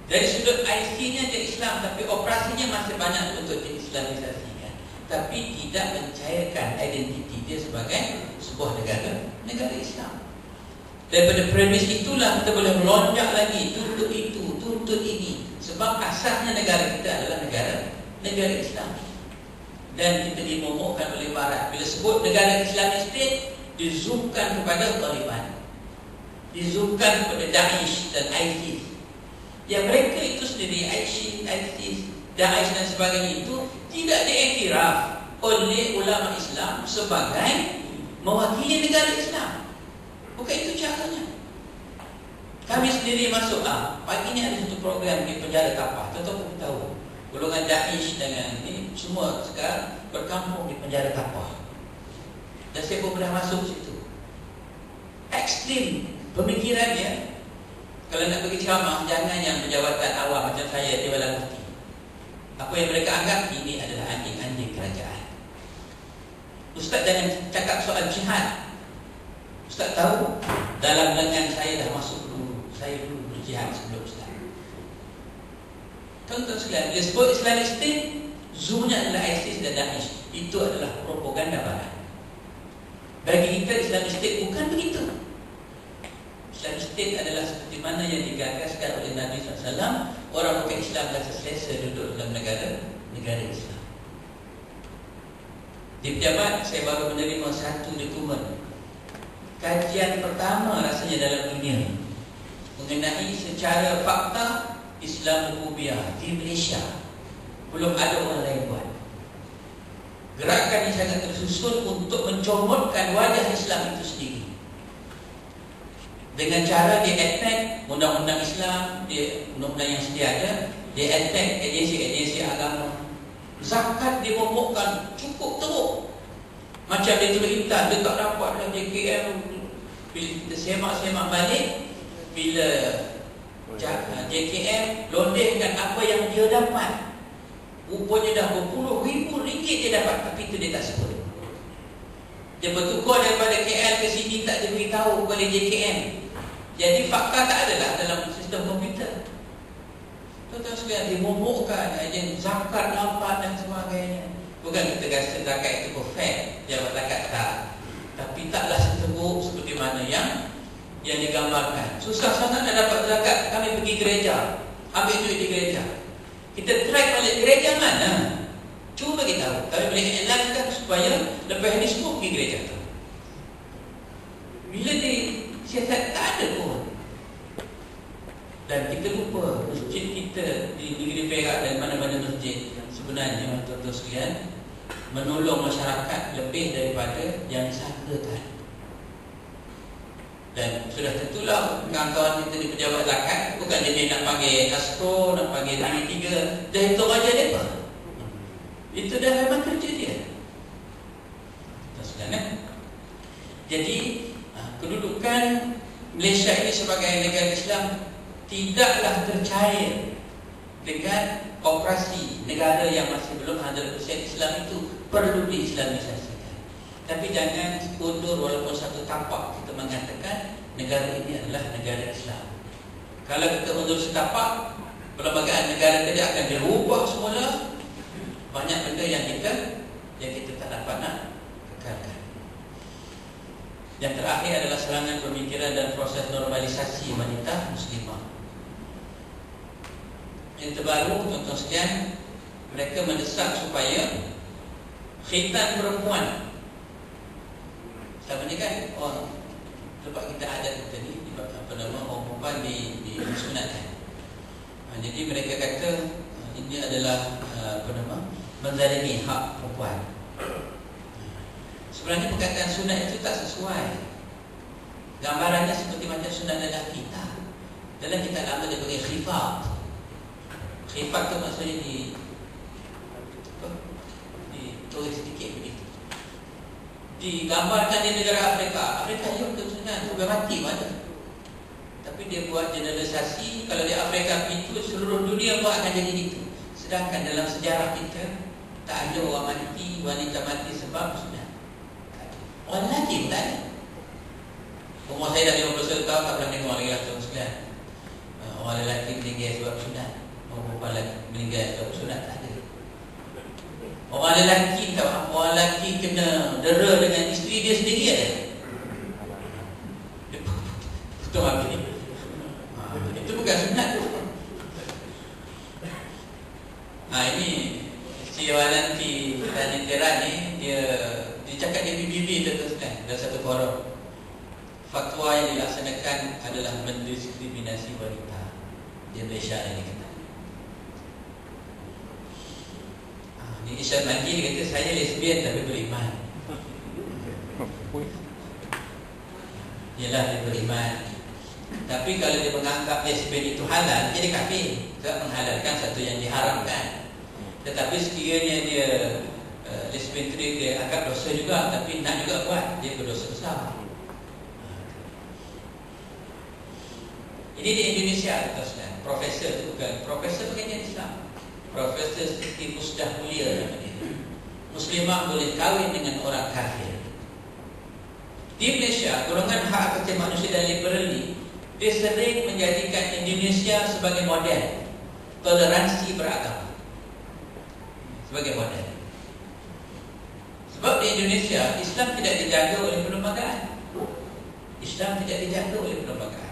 Dari sudut IC-nya dia Islam, tapi operasinya masih banyak untuk diislamisasikan, tapi tidak mencairkan identiti dia sebagai sebuah negara Islam. Daripada premis itulah kita boleh melonjak lagi, tuntut itu, tuntut ini. Sebab asasnya negara kita adalah negara Islam. Dan kita dimomokkan oleh Barat. Bila sebut negara Islamic State, dizoomkan kepada Taliban, dizoomkan kepada Daesh dan ISIS. Yang mereka itu sendiri, ISIS, Daesh dan sebagainya itu tidak diiktiraf oleh ulama Islam sebagai mewakili negara Islam. kami sendiri masuk. Pagi ni ada satu program di penjara Tapah. Tentu pun tahu. Golongan Daesh dengan ini semua sekarang berkampung di penjara Tapah. Dan saya pun pernah masuk situ. Ekstrim pemikirannya. Kalau nak pergi ceramah, jangan yang berjawatan awam macam saya, Dewan Mufti. Apa yang mereka anggap ini adalah anjing-anjing kerajaan. Ustaz jangan cakap soal jihad. Ustaz tahu dalam lengan saya dah masuk dulu. Saya dulu berjihad sebelum Ustaz. Tuan-tuan sekalian, bila sebut Islamic State, zoomnya adalah ISIS dan Daesh. Itu adalah propaganda barat. Bagi kita Islamic State bukan begitu. Islamic State adalah seperti mana yang digagaskan oleh Nabi SAW. Orang bukan Islam dah selesa duduk dalam negara Islam. Di pejabat saya baru menerima satu dokumen, kajian pertama rasanya dalam dunia mengenai secara fakta Islam Rububiyah di Malaysia. Belum ada orang lain buat. Gerakan ini sangat tersusun untuk mencomotkan wajah Islam itu sendiri. Dengan cara dia attack undang-undang Islam, dia undang-undang yang sedia ada, dia attack agensi-agensi agama. Zakat dia momokkan cukup teruk. Macam dia tulis hitam, dia tak dapat dalam JKM. Bila kita semak-semak balik, bila JKM londehkan apa yang dia dapat, rupanya dah berpuluh ribu ringgit dia dapat, tapi itu dia tak sebut. Dia bertukar daripada KL ke sini, tak dia beritahu kepada JKM. Jadi fakta tak adalah dalam sistem komputer. Tuan-tuan sekalian, dia momokkan zakat lambat dan sebagainya. Bukan kita rasa zakat itu perfect, jawab zakat tak. Tapi taklah seteruk seperti mana yang digambarkan. Susah sangat nak dapat zakat. Kami pergi gereja, ambil duit di gereja. Kita track balik gereja mana? Cuba bagi tahu. Kami boleh elankan supaya lepas ini semua pergi gereja tu. Bila siasat tak ada pun. Dan kita lupa masjid kita di negeri Perak dan mana-mana masjid sebenarnya tuan-tuan sekalian menolong masyarakat lebih daripada yang disangkakan. Dan sudah tentulah kawan-kawan kita di pejabat zakat bukan dia nak panggil Astro, nak panggil TV3, dah hitung aja dia apa. Itu dah memang kerja dia. Tuan sekalian, jadi kedudukan Malaysia ini sebagai negara Islam tidaklah tercair dengan operasi negara yang masih belum 100% Islam itu perlu diislamisasikan. Tapi jangan undur walaupun satu tapak kita mengatakan negara ini adalah negara Islam. Kalau kita undur setapak, perlembagaan negara kita akan dirubah semula. Banyak benda yang kita tak dapat nak kekalkan. Yang terakhir adalah serangan pemikiran dan proses normalisasi wanita muslimah. Yang terbaru, tuan-tuan sekalian, mereka mendesak supaya khitan perempuan. Selama ni kan, sebab kita adat kita ni, orang perempuan disunatkan. Jadi mereka kata ini adalah menzalimi hak perempuan. Sebenarnya perkataan sunat itu tak sesuai. Gambarannya seperti macam sunat lelaki tak. Dalam kitab lama dia panggil khifat. Khifat tu maksudnya ditulis sedikit begitu. Digambarkan di negara Afrika. Afrika juga sunat tu bermati mana. Tapi dia buat generalisasi. Kalau di Afrika itu seluruh dunia pun akan jadi itu. Sedangkan dalam sejarah kita tak ada orang mati, wanita mati sebab sunat. Orang lelaki pun tak ada. Umur saya dah 51 tahun tak pernah dengar lagi lah tuan sekalian. Orang lelaki meninggal sebab sunat, orang perempuan lelaki meninggal sebab sunat, tak ada. Orang lelaki kena dera dengan isteri dia sendiri ada. Betul habis ni. Itu bukan sunat tu. Ini si Walanti Taniteran ni dia cakap di PBB teruskan dalam satu forum. Fatwa yang dilaksanakan adalah mendiskriminasi wanita di Malaysia ini kata. Ni Isyad Maki dia kata saya lesbian tapi beriman. Yalah dia beriman. Tapi kalau dia menganggap lesbian itu halal, jadi kafir. Sebab menghalalkan satu yang diharamkan. Tetapi sekiranya dia lesbian itu dia anggap dosa juga, tapi nak juga buat, dia berdosa besar. Ini di Indonesia, tuan-tuan. Profesor itu bukan profesor pengajian Islam. Profesor seperti Musdah Mulia namanya. Muslimah boleh kahwin dengan orang kafir. Di Malaysia, golongan hak asasi manusia dan liberal ni, dia sering menjadikan Indonesia sebagai model toleransi beragama. Sebagai model. Sebab di Indonesia, Islam tidak dijaga oleh perlembagaan. Islam tidak dijaga oleh perlembagaan.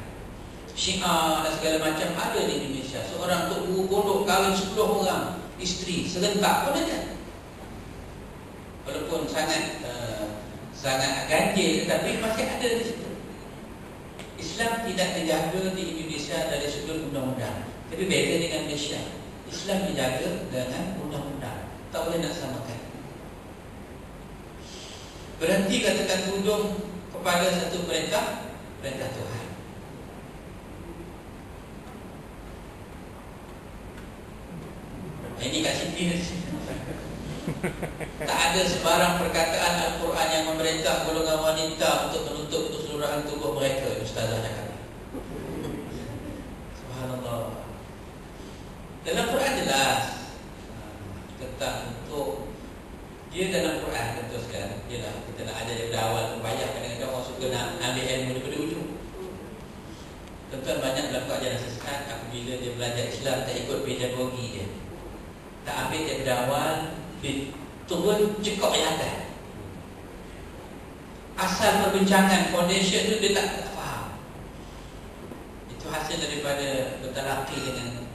Syiah dan segala macam ada di Indonesia. Seorang tok guru pondok kahwin 10 orang isteri serentak pun ada. Walaupun sangat ganjil, tetapi masih ada di situ. Islam tidak dijaga di Indonesia dari sudut undang-undang. Tapi beza dengan Malaysia. Islam dijaga dengan undang-undang. Tak boleh nak samakan. Berhenti katakan tudung kepada satu perintah Tuhan. Ini kat sini. Tak ada sebarang perkataan Al-Quran yang memerintah golongan wanita untuk menutup keseluruhan tubuh mereka. Ustazah cakap. Subhanallah. Dalam Quran jelas tentang untuk dia dalam Quran tentu sekarang. Ialah kita nak ajar daripada awal bayar, kadang-kadang orang suka nak ambil ilmu daripada ujung. Tuan-tuan banyak berlaku ajaran sesat apabila dia belajar Islam tak ikut pedagogi dia. Tak ambil daripada awal, dia turun cekok yang atas. Asal perbincangan foundation tu dia tak faham. Itu hasil daripada bertalaqi dengan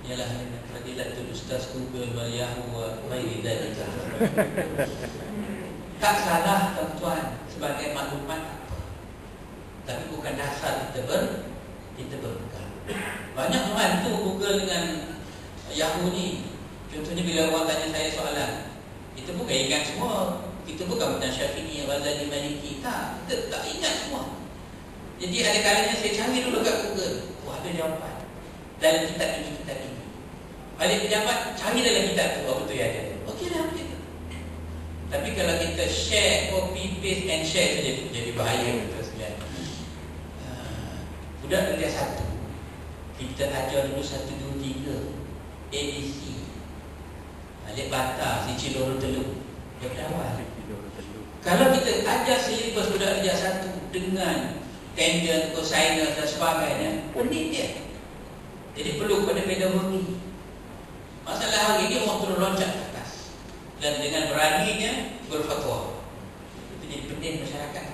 ialah Fadilatul Ustaz Google wal Yahoo wa ghairi dzalika. Tak salah tuan-tuan sebagai maklumat apa. Tapi bukan dasar kita berbuka. Banyak membantu Google dengan Yahoo ni. Contohnya bila orang tanya saya soalan, kita bukan ingat semua. Kita bukan benar Syafi'i, Ghazali, Maliki. Tak, kita tak ingat semua. Jadi ada kalanya saya cari dulu kat Google. Ada jawapan dalam kitab ini. Balik pejabat, cari dalam kitab tu. Betul ya ada. Okeylah macam tu. Tapi kalau kita share, copy, paste and share tu jadi bahaya. Budak dia satu. Kita ajar dulu 1, 2, 3 ABC. Alif bata, si ciloro telur. Daripada awal. Kalau kita ajar silibus budak darjah 1 dengan tangent, cosinus dan sebagainya, pening dia. Jadi perlu pada pedagogi. Masalah hari ini orang terus loncat ke atas dan dengan beraninya berfatwa. Itu jadi pening masyarakat.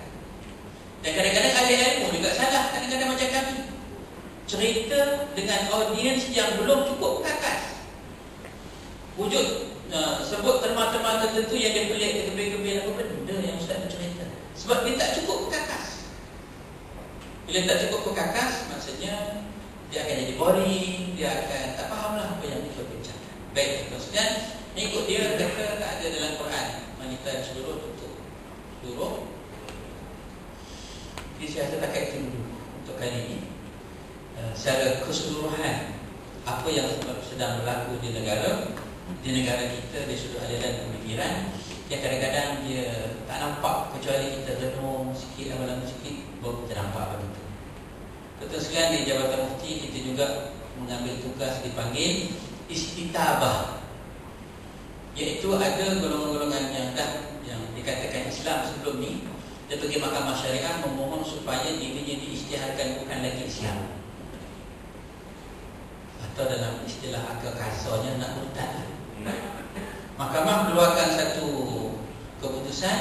Dan kadang-kadang ahli ilmu juga salah. Kadang-kadang macam kami, cerita dengan audiens yang belum cukup kakas. Wujud sebut terma-terma tertentu yang dia pelik, kebir-kebir apa benda yang ustaz bercerita. Sebab dia tak cukup kakas. Bila tak cukup kakas, maksudnya dia akan jadi boring, dia akan tak fahamlah apa yang kita bincangkan. Baik, maksudnya mengikut dia kata tak ada dalam Quran wanita yang seluruh tutup seluruh. Jadi saya rasa takat itu dulu untuk kali ini. Secara keseluruhan apa yang sedang berlaku di negara kita, di sudut aliran pemikiran yang kadang-kadang dia tak nampak kecuali kita renung sikit, lama-lama sikit baru kita nampak begitu. Betul sekalian, di Jabatan Mufti kita juga mengambil tugas dipanggil istitabah, iaitu ada golongan-golongan yang dikatakan Islam sebelum ni, dia pergi Mahkamah Syariah memohon supaya dirinya diisytiharkan bukan lagi Islam, atau dalam istilah akal kasarnya nak murtad. Mahkamah keluarkan satu keputusan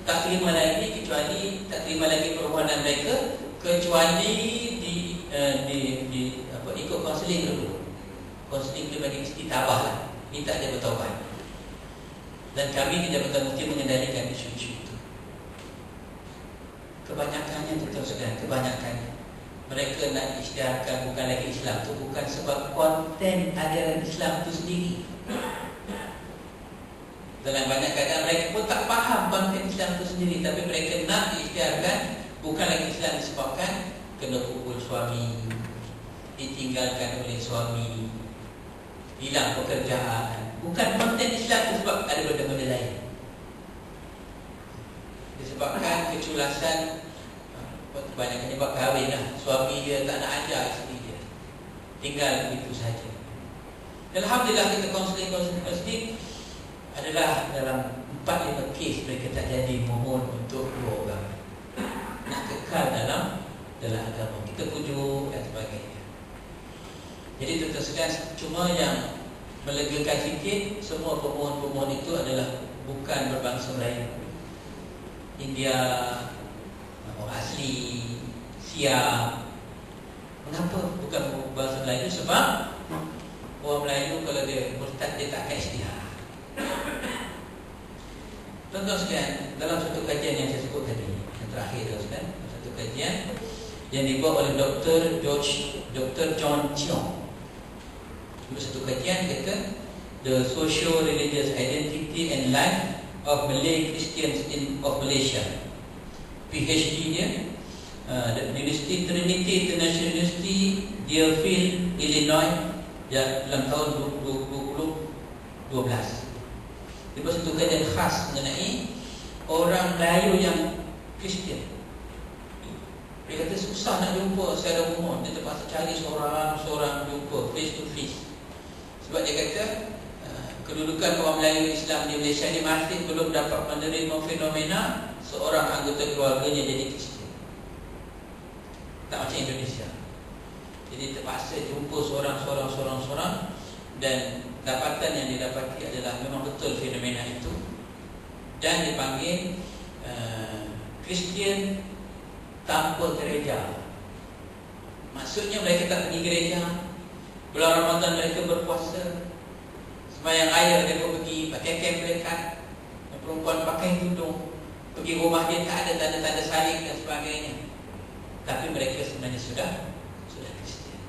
tak terima lagi permohonan mereka kecuali ikut kaunseling dulu. Kaunseling dia bagi istitabah lah, minta dia bertaubat. Dan kami di Jabatan Mufti mengendalikan isu-isu itu. Kebanyakannya betul sekali, kebanyakannya mereka nak isytiharkan bukan lagi Islam tu bukan sebab konten ajaran Islam tu sendiri. Dalam banyak keadaan mereka pun tak faham konten Islam tu sendiri, tapi mereka nak isytiharkan bukan lagi Islam disebabkan kena pukul suami, ditinggalkan oleh suami, hilang pekerjaan. Bukan konten Islam sebab ada benda-benda lain. Disebabkan keculasan, kebanyakan sebab kahwin lah. Suami dia tak nak ajar isteri dia, tinggal begitu saja. Alhamdulillah kita konseling adalah dalam 4-5 kes mereka tak jadi mohon untuk 2 orang nak kekal dalam agama. Kita pujuk dan sebagainya. Jadi tuan-tuan sekalian, cuma yang melegakan sikit, semua pemohon-pemohon itu adalah bukan berbangsa Melayu, India, orang asli, Siam. Mengapa bukan berbangsa Melayu? Sebab orang Melayu kalau dia murtad, dia tak akan isytihar. Tuan-tuan sekalian, dalam satu kajian yang saya sebut tadi, yang terakhir tuan sekalian, satu kajian yang dibuat oleh Dr. John Cheong. Satu kajian kata The Socio-Religious Identity and Life of Malay Christians of Malaysia. PhD dia University Trinity International University, Deerfield, Illinois, dalam tahun 2012. Dia buat satu kajian khas mengenai orang Melayu yang Kristian. Dia kata susah nak jumpa secara umum. Dia terpaksa cari seorang jumpa face to face. Sebab dia kata kedudukan orang Melayu Islam di Malaysia ni masih belum dapat menerima fenomena seorang anggota keluarganya jadi Kristian. Tak macam Indonesia. Jadi terpaksa jumpa seorang dan dapatan yang didapati adalah memang betul fenomena itu, dan dipanggil Kristian tanpa gereja. Maksudnya mereka tak pergi gereja, bulan Ramadan mereka berpuasa, sembahyang air mereka pergi, pakai kain pelekat, perempuan pakai tudung, pergi rumah dia tak ada tanda-tanda saling dan sebagainya. Tapi mereka sebenarnya sudah Kristian.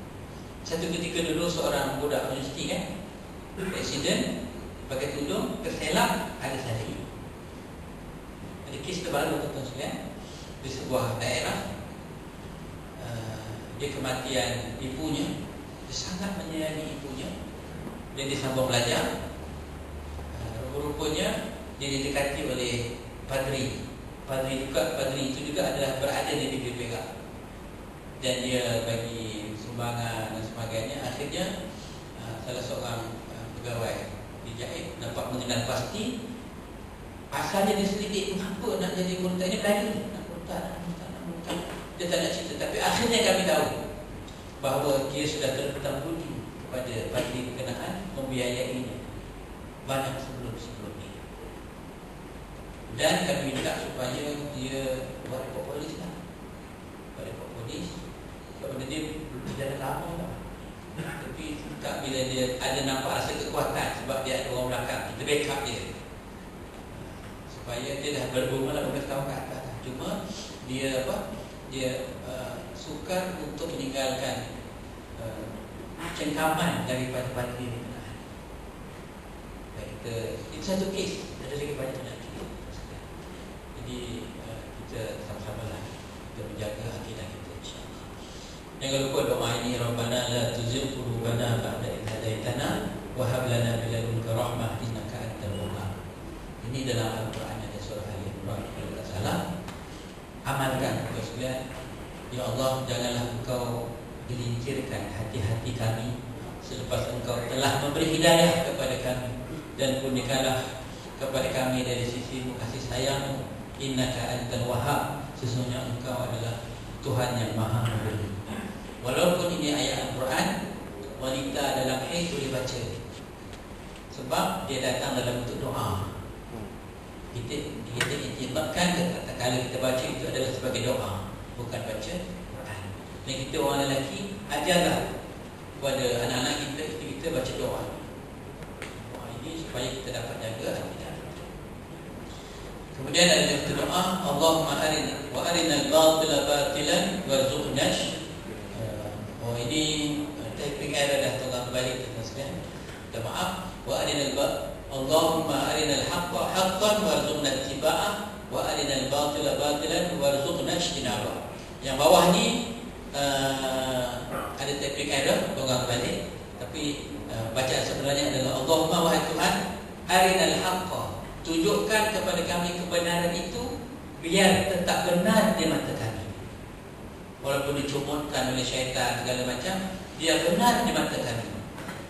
Satu ketika dulu seorang budak universiti kan, presiden pakai tudung, terselak, ada saling. Ada kes terbaru tuan-tuan sekalian, di sebuah daerah, dia kematian ibunya, dia sangat menyayangi ibunya, dan dia sambung belajar. Rupanya dia didekati oleh padri. Padri itu juga adalah berada di negeri Perak, dan dia bagi sumbangan dan sebagainya. Akhirnya salah seorang pegawai dijahit dapat mengenal pasti asalnya dia selidik, mengapa nak jadi murtad. Ini Melayu, nak murtad. Dia tak nak cerita. Tapi akhirnya kami tahu bahawa dia sudah terhutang budi kepada padri berkenaan membiayainya banyak sebelum ini. Dan kami minta supaya dia buat report polis lah. Buat report polis. Sebab dia berjalan lama lah. Tapi tak, bila dia ada nampak rasa kekuatan, sebab dia ada orang belakang, kita backup dia, supaya dia dah berumur 18 tahun ke atas. Cuma dia sukar untuk meninggalkan cengkaman daripada padri ni. Itu satu kes, ada lagi banyak lagi. Jadi kita sama-sama lah kita menjaga akidah kita, insya-Allah. Jangan lupa doa ini, Rabbana la tuzigh qulubana ba'da idh hadaitana wa hab lana min ladunka rahmah innaka antal wahhab. Ini dalam Al-Quran ada surah Al-Imran. Kalau tak salah, amalkan sekalian. Ya Allah, janganlah Engkau gelincirkan hati-hati kami selepas Engkau telah memberi hidayah kepada kami, dan kurniakanlah kepada kami dari sisi kasih sayang-Mu. Innaka antal wahhab, sesungguhnya Engkau adalah Tuhan yang maha memberi. Walaupun ini ayat Al-Quran, wanita dalam haid boleh baca, sebab dia datang dalam bentuk doa. Kita iktibatkan kalau kita baca itu adalah sebagai doa, bukan baca Quran. Dan kita orang lelaki, ajarlah kepada anak-anak kita, isteri kita baca doa. Doa ini supaya kita dapat jaga akidah. Kemudian ada doa, Allahumma arina wa arinal batila batilan warzuqna. Oh, ini typing error dah, tolong balik kita sekalian. Minta maaf. Wa arinal Allahumma arinal haqqa haqqan warzuqna ittiba'ah wa arinal batila batilan warzuqna ijtinabah. Yang bawah ni ada tapping error, tolong balik. Tapi bacaan sebenarnya adalah Allahumma wahai Tuhan, arinal haqqa, tunjukkan kepada kami kebenaran itu biar tetap benar di mata kami. Walaupun dicomotkan oleh syaitan segala macam, biar benar di mata kami.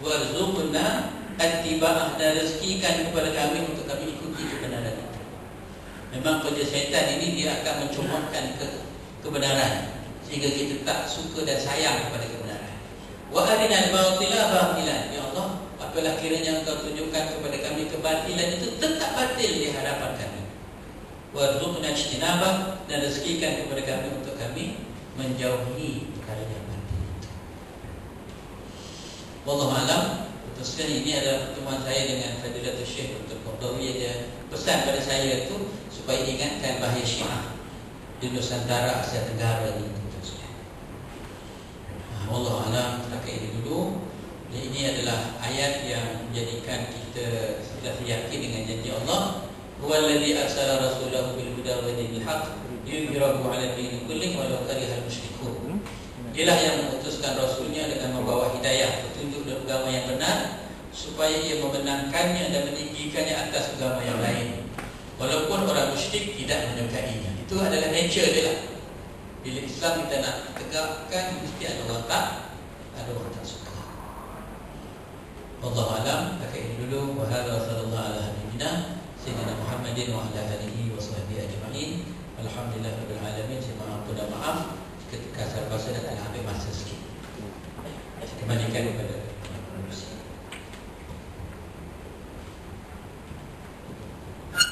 Warzuqna attiba'ah, dan rezekikan kepada kami untuk kami ikuti kebenaran itu. Memang kerja syaitan ini dia akan mencomotkan kebenaran sehingga kita tak suka dan sayang kepada kebenaran. Wa arinal batila batilan, ya Allah, apalah kiranya Engkau tunjukkan kepada kami kebatilan itu tetap batil di hadapan kami. Warzuqna ijtinabah, dan rezekikan kepada kami untuk kami menjauhi perkara yang batil. Wallahu a'lam. Teruskan, ini adalah pertemuan saya dengan Fadilatul Syekh Dr. Qardawi. Dia pesan pada saya itu supaya ingatkan bahaya Syiah di Nusantara, Asia Tenggara ini. Wallahu a'lam. Setakat ini dulu. Ini adalah ayat yang menjadikan kita sudah yakin dengan janji Allah. Huwallazi arsala rasulahu bil huda wa dinil haqq liyudhhirahu 'ala dini kullih walau karihal musyrikun. Dialah yang mengutuskan Rasulnya dengan membawa hidayah, petunjuk dan agama yang benar, supaya ia memenangkannya dan meninggikannya atas agama yang lain, walaupun orang musyrik tidak menyukainya. Itu adalah nature dia lah. Bila Islam kita nak tegakkan, mesti ada orang tak suka. Wallahu a'lam. Pakai ini dulu. Wa hadza sallallahu ala nabiyyina sayyidina Muhammadin wa ala alihi wa sahbihi ajma'in. Alhamdulillahirabbil alamin. Saya maaf ketika saya bahasa dan ambil masa sikit. Kembalikan kepada